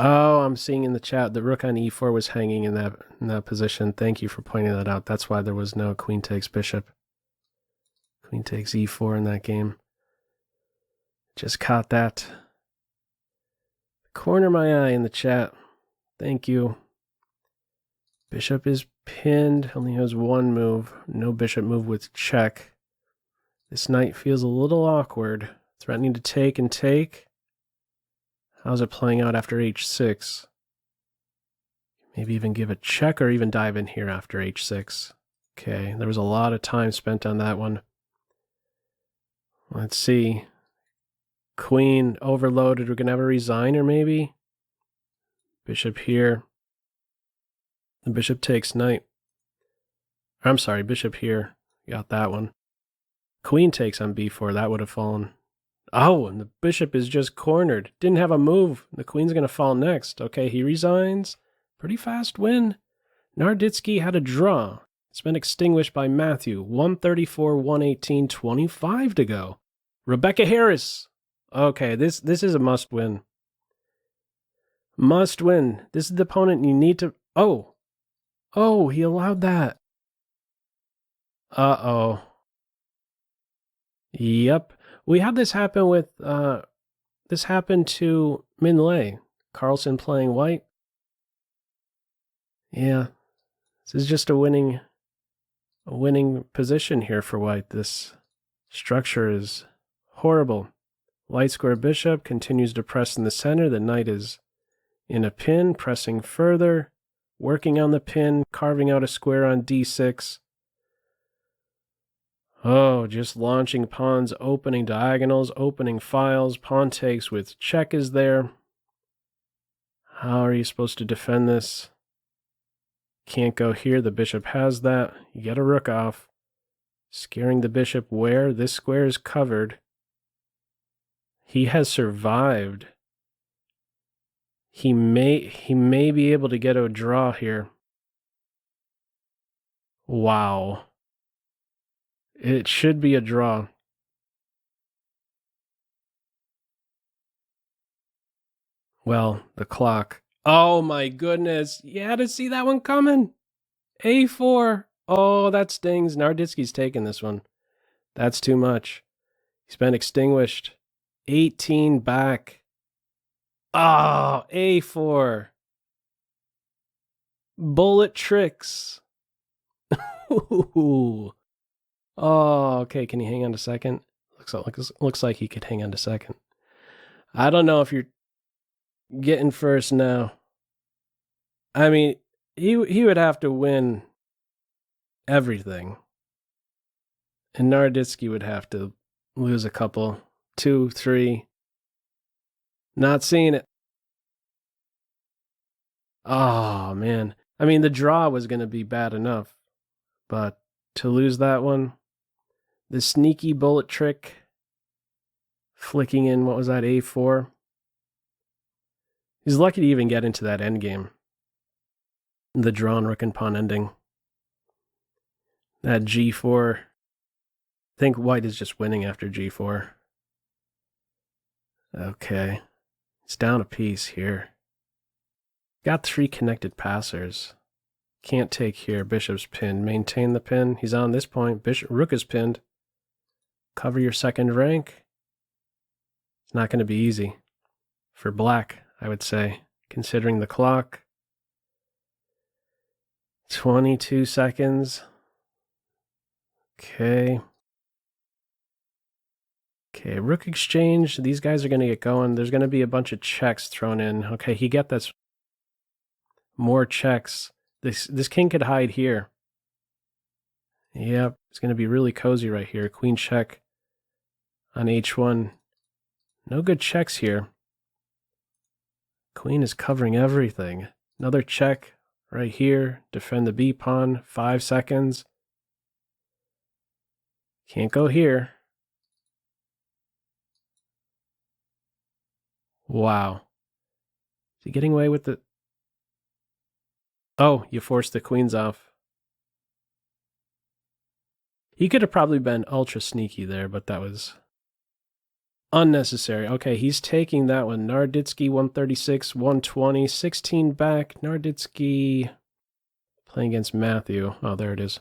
Oh, I'm seeing in the chat the rook on e4 was hanging in that position. Thank you for pointing that out. That's why there was no queen takes bishop. Queen takes e4 in that game. Just caught that. Corner my eye in the chat. Thank you. Bishop is pinned. Only has 1 move. No bishop move with check. This knight feels a little awkward. Threatening to take and take. How's it playing out after h6? Maybe even give a check or even dive in here after h6. Okay, there was a lot of time spent on that one. Let's see. Queen overloaded. We're going to have a resigner maybe. Bishop here. The bishop takes knight. I'm sorry, bishop here. Got that one. Queen takes on b4. That would have fallen. Oh, and the bishop is just cornered. Didn't have a move. The queen's going to fall next. Okay, he resigns. Pretty fast win. Narditski had a draw. It's been extinguished by Matthew. 134, 118, 25 to go. Rebecca Harris. Okay, this is a must-win. Must win. This is the opponent you need to... Oh! Oh, he allowed that. Uh-oh. Yep. We had this happen with... this happened to Min Lei. Carlsen playing white. Yeah. This is just a winning position here for white. This structure is horrible. Light square bishop continues to press in the center. The knight is in a pin, pressing further, working on the pin, carving out a square on d6. Oh, just launching pawns, opening diagonals, opening files. Pawn takes with check is there. How are you supposed to defend this? Can't go here. The bishop has that. You get a rook off. Scaring the bishop where? This square is covered. He has survived. He may be able to get a draw here. Wow. It should be a draw. Well, the clock. Oh my goodness. You had to see that one coming. A4. Oh, that stings. Narditski's taking this one. That's too much. He's been extinguished. 18 back. Oh, A4. Bullet tricks. Oh, okay. Can he hang on a second? Looks like he could hang on a second. I don't know if you're getting first now. I mean, he would have to win everything. And Narditski would have to lose a couple. 2, 3. Not seeing it. Oh, man. I mean, the draw was going to be bad enough. But to lose that one, the sneaky bullet trick, flicking in, what was that, A4? He's lucky to even get into that endgame. The drawn rook and pawn ending. That G4. I think white is just winning after G4. Okay. It's down a piece here. Got 3 connected passers. Can't take here. Bishop's pinned. Maintain the pin. He's on this point. Rook is pinned. Cover your second rank. It's not going to be easy. For black, I would say, considering the clock. 22 seconds. Okay. Okay, rook exchange. These guys are going to get going. There's going to be a bunch of checks thrown in. Okay, he get this. More checks. This king could hide here. Yep, it's going to be really cozy right here. Queen check on h1. No good checks here. Queen is covering everything. Another check right here. Defend the b pawn. 5 seconds. Can't go here. Wow. Is he getting away with the... Oh, you forced the queens off. He could have probably been ultra sneaky there, but that was unnecessary. Okay, he's taking that one. Narditski, 136, 120, 16 back. Narditski playing against Matthew. Oh, there it is.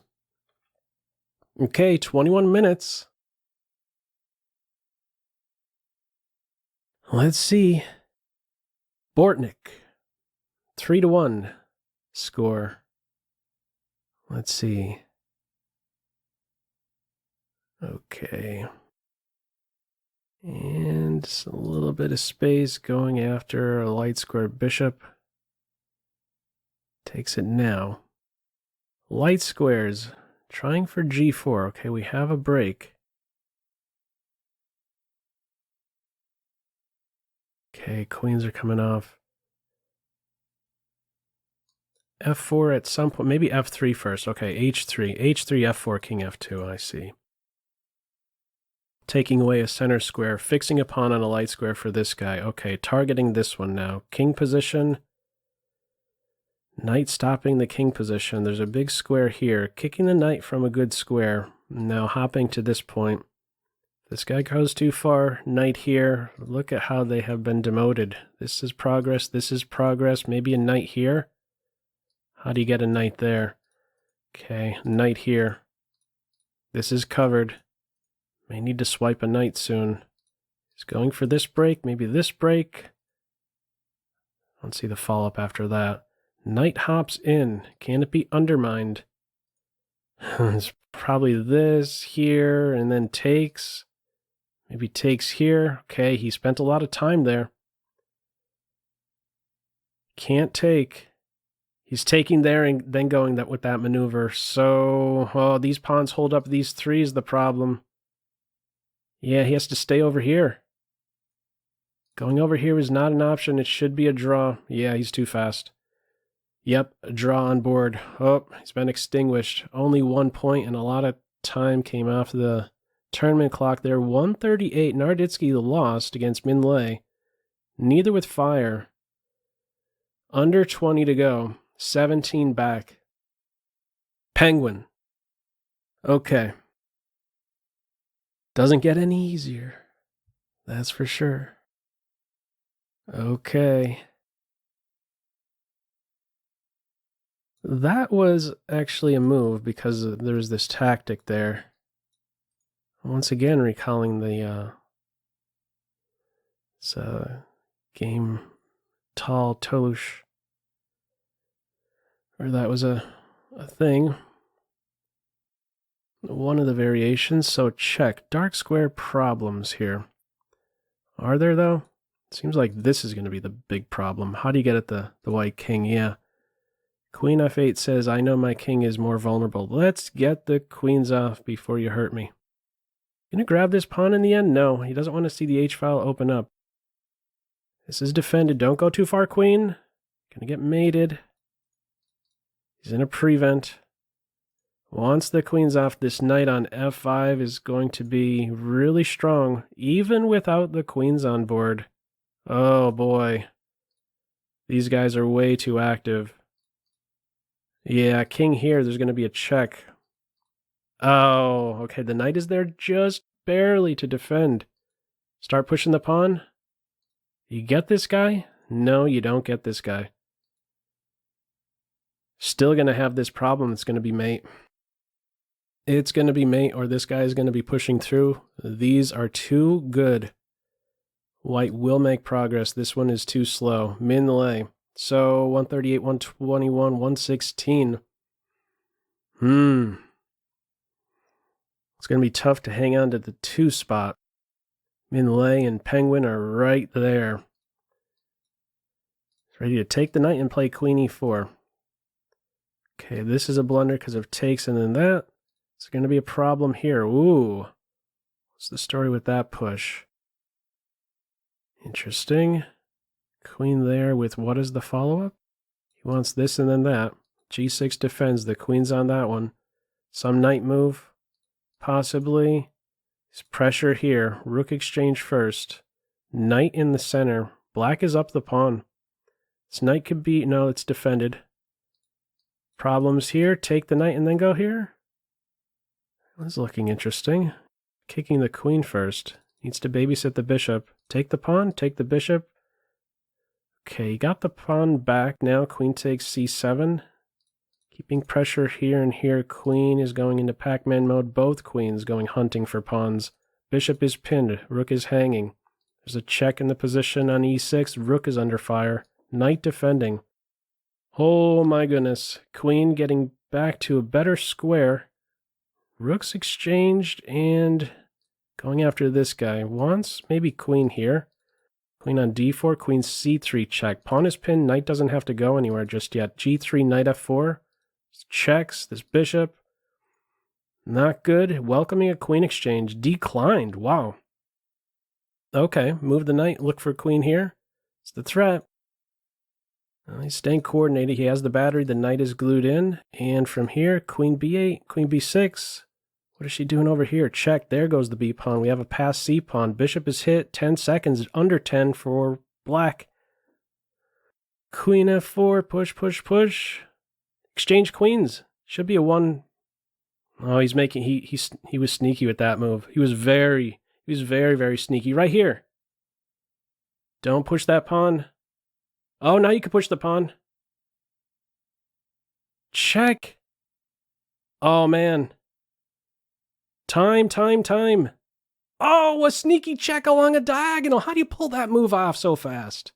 Okay, 21 minutes. Let's see. Bortnick, 3-1 score. Let's see. Okay. And just a little bit of space going after a light square bishop. Takes it now. Light squares, trying for g4. Okay, we have a break. Okay, queens are coming off. f4 at some point, maybe f3 first. Okay, h3, f4, king f2, I see. Taking away a center square, fixing a pawn on a light square for this guy. Okay, targeting this one now. King position. Knight stopping the king position. There's a big square here. Kicking the knight from a good square. Now hopping to this point. This guy goes too far. Knight here. Look at how they have been demoted. This is progress. This is progress. Maybe a knight here. How do you get a knight there? Okay, knight here. This is covered. May need to swipe a knight soon. He's going for this break. Maybe this break. I don't see the follow-up after that. Knight hops in. Can it be undermined? It's probably this here and then takes. Maybe takes here. Okay, he spent a lot of time there. Can't take. He's taking there and then going with that maneuver. So, these pawns hold up these threes, the problem. Yeah, he has to stay over here. Going over here is not an option. It should be a draw. Yeah, he's too fast. Yep, a draw on board. Oh, he's been extinguished. Only 1 point, and a lot of time came off the tournament clock there. 138. Narditski lost against Min Lei. Neither with fire. Under 20 to go. 17 back. Penguin. Okay. Doesn't get any easier. That's for sure. Okay. That was actually a move because there's this tactic there. Once again, recalling the game Tal Touche. Or that was a thing. One of the variations. So check. Dark square problems here. Are there though? Seems like this is going to be the big problem. How do you get at the white king? Yeah. Queen f8 says, I know my king is more vulnerable. Let's get the queens off before you hurt me. Gonna grab this pawn in the end? No, he doesn't want to see the h-file open up. This is defended. Don't go too far, queen. Gonna get mated. He's in a prevent. Once the queen's off, this knight on f5 is going to be really strong, even without the queens on board. Oh boy. These guys are way too active. Yeah, king here, there's going to be a check. Oh, okay, the knight is there just barely to defend. Start pushing the pawn. You get this guy? No, you don't get this guy. Still going to have this problem. It's going to be mate. It's going to be mate, or this guy is going to be pushing through. These are too good. White will make progress. This one is too slow. Min Lei. So 138, 121, 116. It's going to be tough to hang on to the 2 spot. Min Lei and Penguin are right there. Ready to take the knight and play queen e4. Okay, this is a blunder because of takes and then that. It's going to be a problem here. Ooh. What's the story with that push? Interesting. Queen there with what is the follow-up? He wants this and then that. G6 defends. The queen's on that one. Some knight move. Possibly. There's pressure here. Rook exchange first. Knight in the center. Black is up the pawn. This knight could be... No, it's defended. Problems here. Take the knight and then go here. That's looking interesting. Kicking the queen first. Needs to babysit the bishop. Take the pawn. Take the bishop. Okay, got the pawn back. Now queen takes c7. Keeping pressure here and here. Queen is going into Pac-Man mode. Both queens going hunting for pawns. Bishop is pinned. Rook is hanging. There's a check in the position on e6. Rook is under fire. Knight defending. Oh my goodness. Queen getting back to a better square. Rooks exchanged and going after this guy. Wants maybe queen here. Queen on d4, queen c3 check. Pawn is pinned, knight doesn't have to go anywhere just yet. g3, knight f4. Checks, this bishop. Not good. Welcoming a queen exchange. Declined, wow. Okay, move the knight, look for queen here. It's the threat. He's staying coordinated, he has the battery, the knight is glued in. And from here, queen b8, queen b6. What is she doing over here? Check. There goes the B pawn. We have a passed C pawn. Bishop is hit. 10 seconds. Under 10 for black. Queen f4, push, push, push. Exchange queens. Should be a 1. Oh, he's making, he was sneaky with that move. He was very, very sneaky. Right here. Don't push that pawn. Oh, now you can push the pawn. Check. Oh, man. Time. Oh, a sneaky check along a diagonal. How do you pull that move off so fast?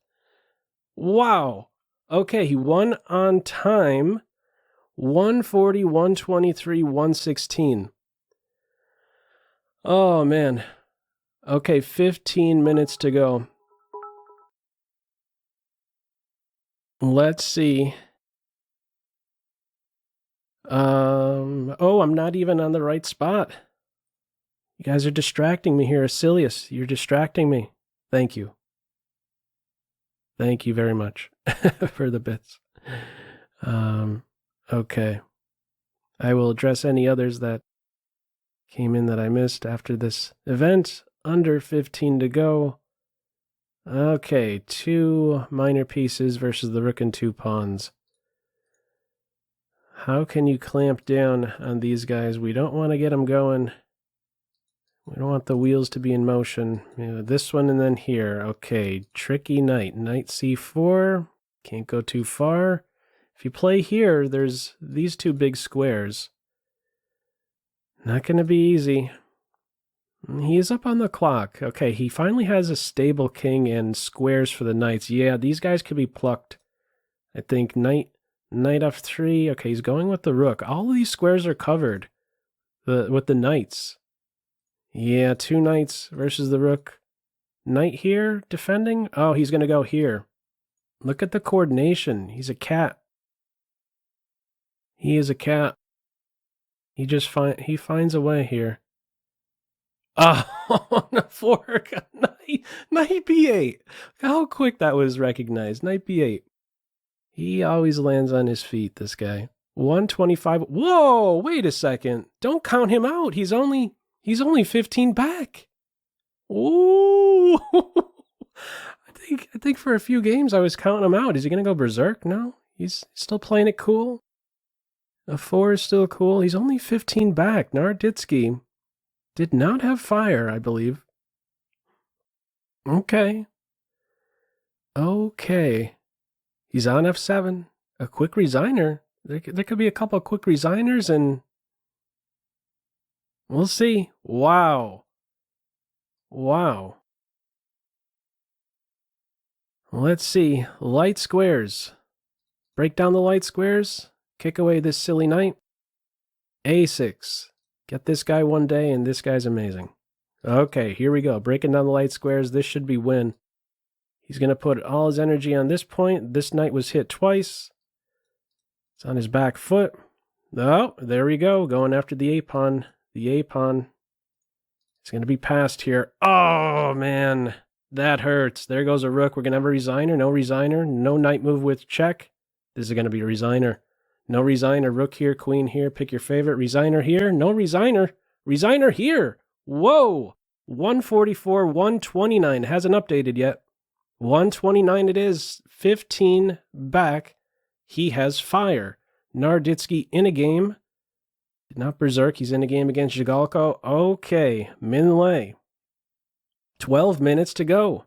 Wow. Okay, he won on time. 140, 123, 116. Oh, man. Okay, 15 minutes to go. Let's see. Oh, I'm not even on the right spot. You guys are distracting me here. Asilius, you're distracting me. Thank you. Thank you very much for the bits. Okay. I will address any others that came in that I missed after this event. Under 15 to go. Okay, 2 minor pieces versus the rook and 2 pawns. How can you clamp down on these guys? We don't want to get them going. We don't want the wheels to be in motion. You know, this one and then here. Okay, tricky knight. Knight c4. Can't go too far. If you play here, there's these 2 big squares. Not going to be easy. He is up on the clock. Okay, he finally has a stable king and squares for the knights. Yeah, these guys could be plucked. I think knight f3. Okay, he's going with the rook. All of these squares are covered with the knights. Yeah, 2 knights versus the rook. Knight here, defending. Oh, he's going to go here. Look at the coordination. He's a cat. He is a cat. He finds a way here. Oh, on a fork. Knight b8. How quick that was recognized. Knight b8. He always lands on his feet, this guy. 125. Whoa, wait a second. Don't count him out. He's only 15 back. Ooh. I think for a few games I was counting him out. Is he going to go berserk? No. He's still playing it cool. A 4 is still cool. He's only 15 back. Narditski did not have fire, I believe. Okay. He's on f7. A quick resigner. There could be a couple of quick resigners and we'll see. Wow. Let's see. Light squares. Break down the light squares. Kick away this silly knight. A6. Get this guy one day, and this guy's amazing. Okay, here we go. Breaking down the light squares. This should be win. He's going to put all his energy on this point. This knight was hit twice. It's on his back foot. Oh, there we go. Going after the a-pawn. The a-pawn. It's going to be passed here. Oh, man. That hurts. There goes a rook. We're going to have a resigner. No resigner. No knight move with check. This is going to be a resigner. No resigner. Rook here. Queen here. Pick your favorite. Resigner here. No resigner. Resigner here. Whoa. 144, 129. Hasn't updated yet. 129 it is. 15 back. He has fire. Narditski in a game. Not Berserk. He's in a game against Zhigalko. Okay. Min Lei. 12 minutes to go.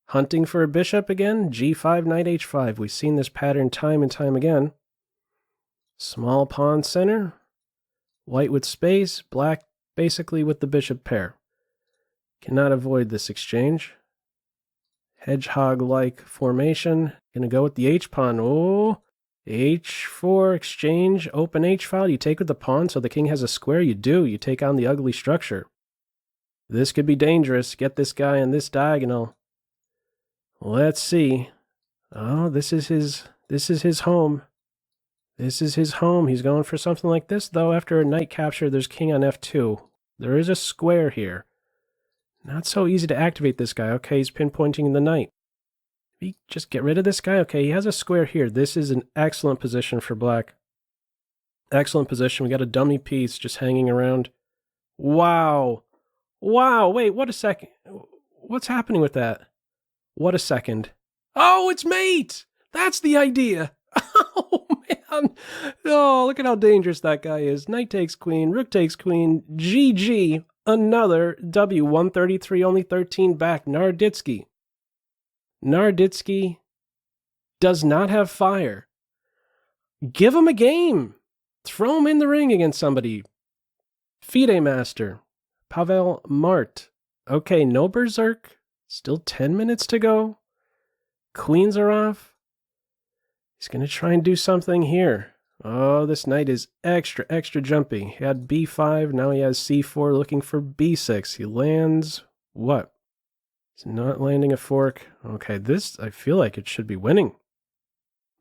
Hunting for a bishop again. G5, knight h5. We've seen this pattern time and time again. Small pawn center. White with space. Black basically with the bishop pair. Cannot avoid this exchange. Hedgehog-like formation. Gonna go with the h-pawn. Oh, h4 exchange. Open h-file. You take with the pawn so the king has a square. You do. You take on the ugly structure. This could be dangerous. Get this guy on this diagonal. Let's see. Oh, this is his home. This is his home. He's going for something like this, though. After a knight capture, there's king on f2. There is a square here. Not so easy to activate this guy. Okay, he's pinpointing the knight. Maybe just get rid of this guy. Okay, he has a square here. This is an excellent position for black. Excellent position. We got a dummy piece just hanging around. Wow. Wow, wait, what a second. What's happening with that? What a second. Oh, it's mate! That's the idea. Oh, man. Oh, look at how dangerous that guy is. Knight takes queen, rook takes queen, GG. Another W, 133, only 13 back. Narditski. Narditski does not have fire. Give him a game. Throw him in the ring against somebody. FIDE Master. Pavel Mart. Okay, no Berserk. Still 10 minutes to go. Queens are off. He's going to try and do something here. Oh, this knight is extra jumpy. He had b5, now he has c4 looking for b6. He lands what? He's not landing a fork. Okay, this, I feel like it should be winning.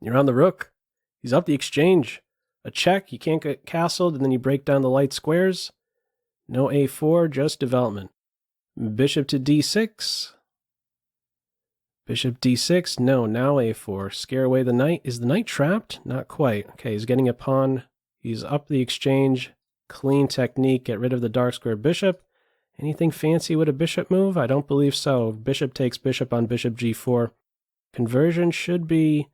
You're on the rook. He's up the exchange. A check, you can't get castled, and then you break down the light squares. No a4, just development. Bishop to d6. Bishop d6, no, now a4. Scare away the knight. Is the knight trapped? Not quite. Okay, he's getting a pawn. He's up the exchange. Clean technique, get rid of the dark square bishop. Anything fancy with a bishop move? I don't believe so. Bishop takes bishop on bishop g4. Conversion should be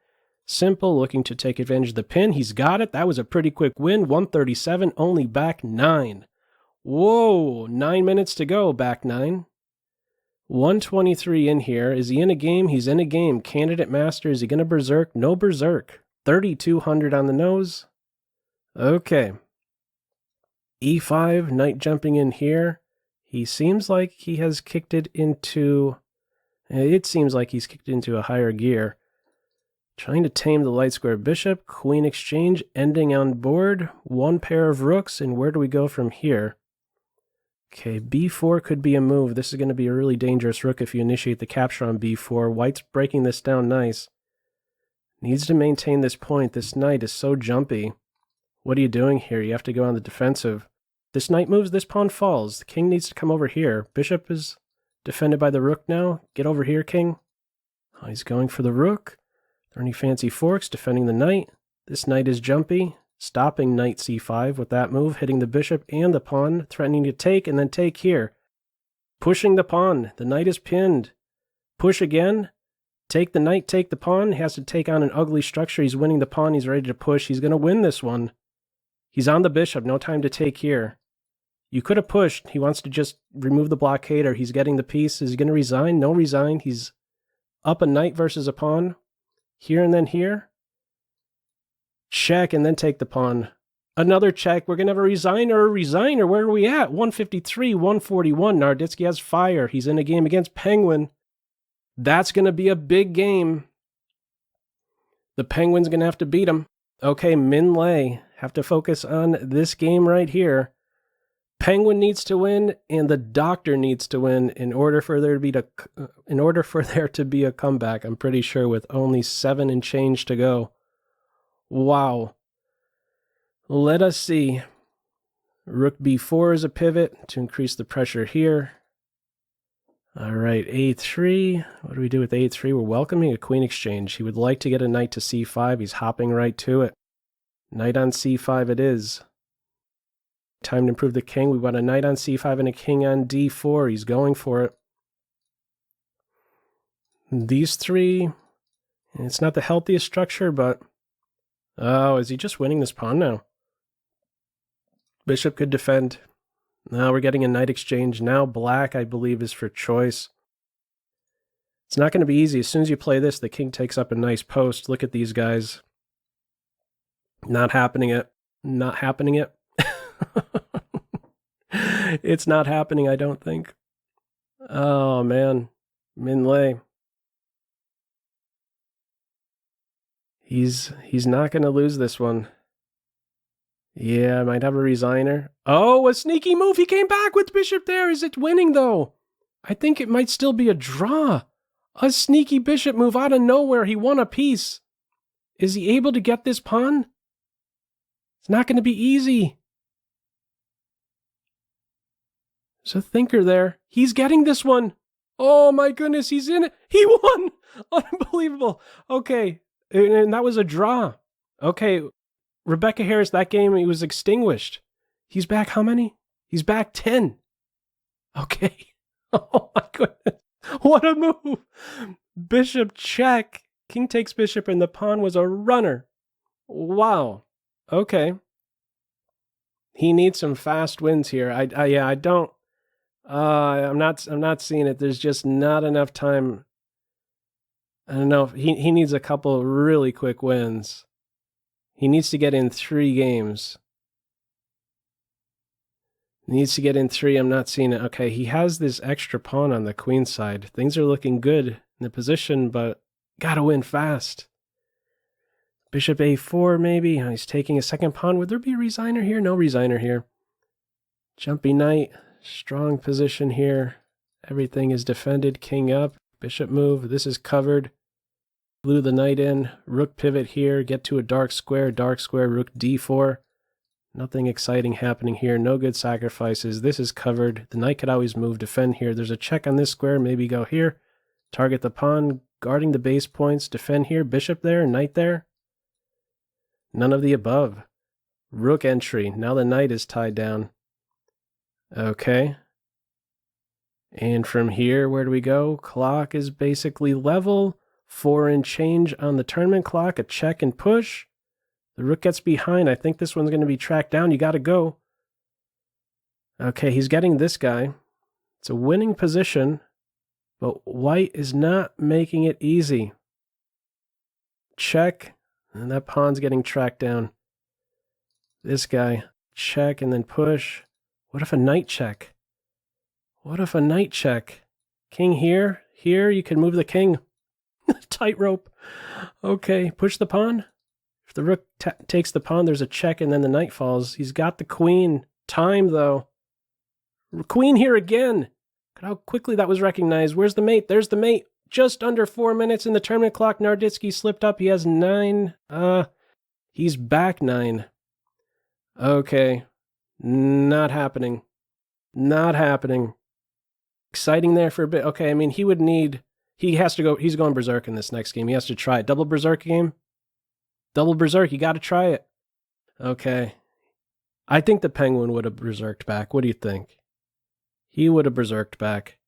simple, looking to take advantage of the pin. He's got it. That was a pretty quick win. 137, only back 9. Whoa, 9 minutes to go, back 9. 123 in here. Is he in a game? He's in a game. Candidate master. Is he going to berserk? No berserk. 3,200 on the nose. Okay. E5, knight jumping in here. He seems like he has kicked it into... It seems like he's kicked it into a higher gear. Trying to tame the light square bishop. Queen exchange, ending on board. One pair of rooks, and where do we go from here? Okay, b4 could be a move. This is going to be a really dangerous rook if you initiate the capture on b4. White's breaking this down nice. Needs to maintain this point. This knight is so jumpy. What are you doing here? You have to go on the defensive. This knight moves, this pawn falls. The king needs to come over here. Bishop is defended by the rook now. Get over here, king. Oh, he's going for the rook. Are there any fancy forks defending the knight? This knight is jumpy. Stopping knight c5 with that move, hitting the bishop and the pawn, threatening to take and then take here. Pushing the pawn. The knight is pinned. Push again. Take the knight, take the pawn. He has to take on an ugly structure. He's winning the pawn. He's ready to push. He's going to win this one. He's on the bishop. No time to take here. You could have pushed. He wants to just remove the blockade, or he's getting the piece. Is he going to resign? No resign. He's up a knight versus a pawn. Here and then here. Check and then take the pawn. Another check. We're going to have a resigner. Where are we at? 153, 141. Narditski has fire. He's in a game against Penguin. That's going to be a big game. The Penguin's going to have to beat him. Okay, Min Lei. Have to focus on this game right here. Penguin needs to win, and the Doctor needs to win in order for there to be a comeback. I'm pretty sure with only 7 and change to go. Wow. Let us see. Rook b4 is a pivot to increase the pressure here. All right, a3. What do we do with a3? We're welcoming a queen exchange. He would like to get a knight to c5. He's hopping right to it. Knight on c5 it is. Time to improve the king. We want a knight on c5 and a king on d4. He's going for it. These three, it's not the healthiest structure, but... Oh, is he just winning this pawn now? Bishop could defend. Now we're getting a knight exchange. Now black, I believe, is for choice. It's not going to be easy. As soon as you play this, the king takes up a nice post. Look at these guys. Not happening it. Not happening it. It's not happening, I don't think. Oh, man. Min Lei. He's not going to lose this one. Yeah, I might have a resigner. Oh, a sneaky move. He came back with bishop there. Is it winning, though? I think it might still be a draw. A sneaky bishop move out of nowhere. He won a piece. Is he able to get this pawn? It's not going to be easy. There's a thinker there. He's getting this one. Oh, my goodness. He's in it. He won. Unbelievable. Okay. And that was a draw. Okay. Rebecca Harris, that game, he was extinguished. He's back how many? He's back 10. Okay. Oh, my goodness. What a move. Bishop check. King takes bishop, and the pawn was a runner. Wow. Okay. He needs some fast wins here. I don't. I'm not seeing it. There's just not enough time. I don't know. He needs a couple really quick wins. He needs to get in 3 games. Needs to get in 3. I'm not seeing it. Okay, he has this extra pawn on the queen side. Things are looking good in the position, but gotta win fast. Bishop a4 maybe. He's taking a second pawn. Would there be a resigner here? No resigner here. Jumpy knight. Strong position here. Everything is defended. King up. Bishop move. This is covered. Blew the knight in. Rook pivot here. Get to a dark square. Dark square. Rook d4. Nothing exciting happening here. No good sacrifices. This is covered. The knight could always move. Defend here. There's a check on this square. Maybe go here. Target the pawn. Guarding the base points. Defend here. Bishop there. Knight there. None of the above. Rook entry. Now the knight is tied down. Okay. And from here, where do we go? Clock is basically level. 4 and change on the tournament clock. A check and push. The rook gets behind. I think this one's going to be tracked down. You got to go. Okay, he's getting this guy. It's a winning position, but white is not making it easy. Check. And that pawn's getting tracked down. This guy, check and then push. What if a knight check? What if a knight check? King here. Here, you can move the king. Tightrope. Okay, push the pawn. If the rook takes the pawn, there's a check and then the knight falls. He's got the queen. Time, though. Queen here again. Look how quickly that was recognized. Where's the mate? There's the mate. Just under 4 minutes in the tournament clock. Narditski slipped up. He has 9. He's back 9. Okay. Not happening. Not happening. Exciting there for a bit. Okay, I mean, he would need... He has to go... He's going Berserk in this next game. He has to try it. Double Berserk game? Double Berserk. You got to try it. Okay. I think the Penguin would have Berserked back. What do you think? He would have Berserked back.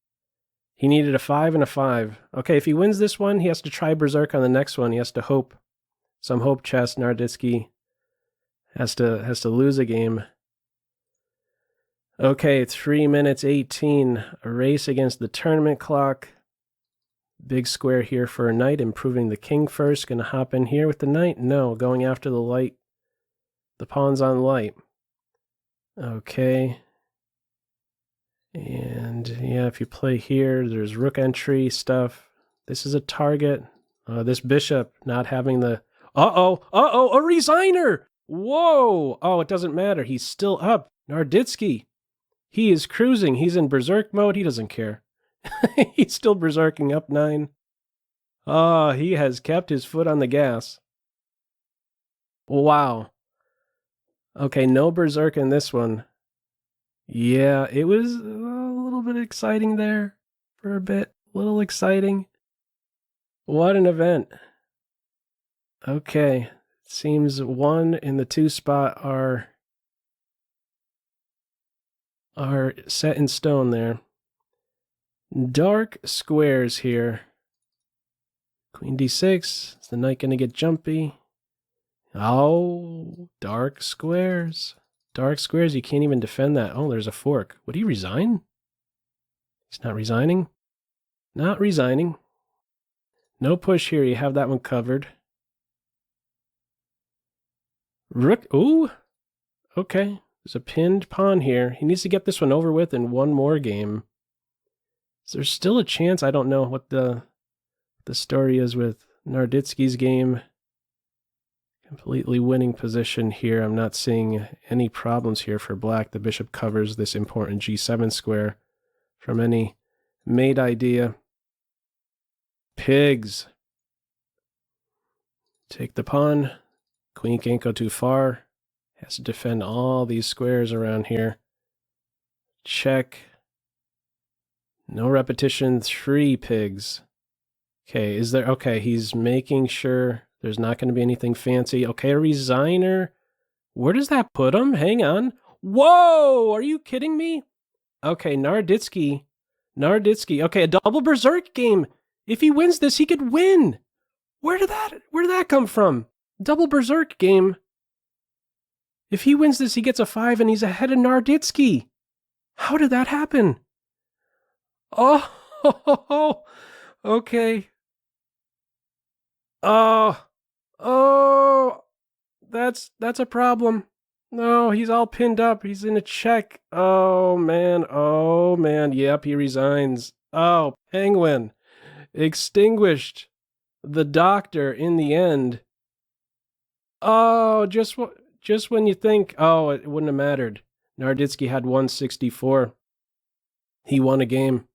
He needed a 5 and a 5. Okay, if he wins this one, he has to try Berserk on the next one. He has to hope. Some hope chess. Narditski has to lose a game. Okay, 3 minutes 18. A race against the tournament clock. Big square here for a knight. Improving the king first. Gonna hop in here with the knight? No, going after the light. The pawn's on light. Okay. And yeah, if you play here, there's rook entry stuff. This is a target. This bishop not having the... Uh-oh, a resigner! Whoa! Oh, it doesn't matter. He's still up. Narditski. He is cruising. He's in Berserk mode. He doesn't care. He's still Berserking up 9. Oh, he has kept his foot on the gas. Wow. Okay, no Berserk in this one. Yeah, it was a little bit exciting there for a bit. A little exciting. What an event. Okay, seems 1 and the 2 spot are set in stone there. Dark squares here. Queen d6. Is the knight going to get jumpy? Oh, dark squares. Dark squares, you can't even defend that. Oh, there's a fork. Would he resign? He's not resigning. Not resigning. No push here. You have that one covered. Rook. Ooh. Okay. There's a pinned pawn here. He needs to get this one over with in one more game. Is there still a chance? I don't know what the story is with Narditski's game. Completely winning position here. I'm not seeing any problems here for black. The bishop covers this important g7 square from any mate idea. Pigs. Take the pawn. Queen can't go too far. Has to defend all these squares around here. Check. No repetition. 3 pigs. Okay, is there... Okay, he's making sure there's not going to be anything fancy. Okay, a resigner. Where does that put him? Hang on. Whoa! Are you kidding me? Okay, Narditski. Okay, a double Berserk game. If he wins this, he could win. Where did that come from? Double Berserk game. If he wins this, he gets a 5 and he's ahead of Narditski. How did that happen? Oh, okay. Oh, that's a problem. No, he's all pinned up. He's in a check. Oh, man. Yep, he resigns. Oh, Penguin. Extinguished. The doctor in the end. Oh, just when you think, oh, it wouldn't have mattered. Narditski had 164. He won a game.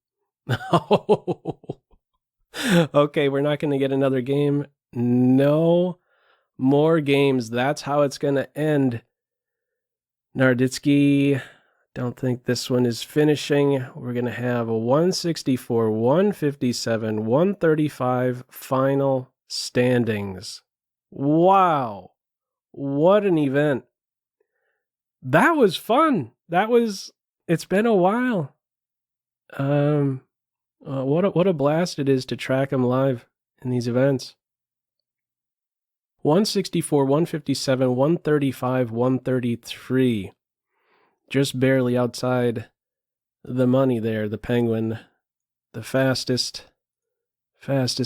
Okay, we're not going to get another game. No more games. That's how it's going to end. Narditski, don't think this one is finishing. We're going to have a 164, 157, 135 final standings. Wow. What an event. That was fun. It's been a while. What a blast it is to track him live in these events. 164, 157, 135, 133. Just barely outside the money there, the Penguin. The fastest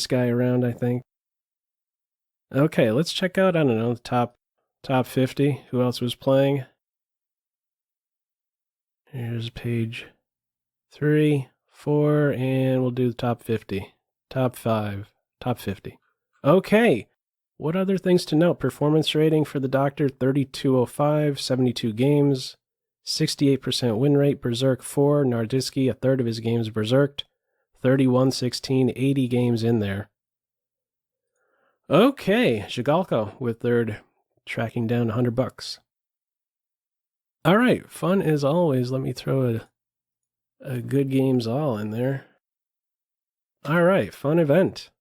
guy around, I think. Okay, let's check out, I don't know, the top 50. Who else was playing? Here's page 3, 4, and we'll do the top 50. Top 5, top 50. Okay. What other things to note? Performance rating for the Doctor, 3205, 72 games, 68% win rate, Berserk 4, Narditski, a third of his games berserked, 31-16, 80 games in there. Okay, Zhigalko with third, tracking down $100. All right, fun as always. Let me throw a good games all in there. All right, fun event.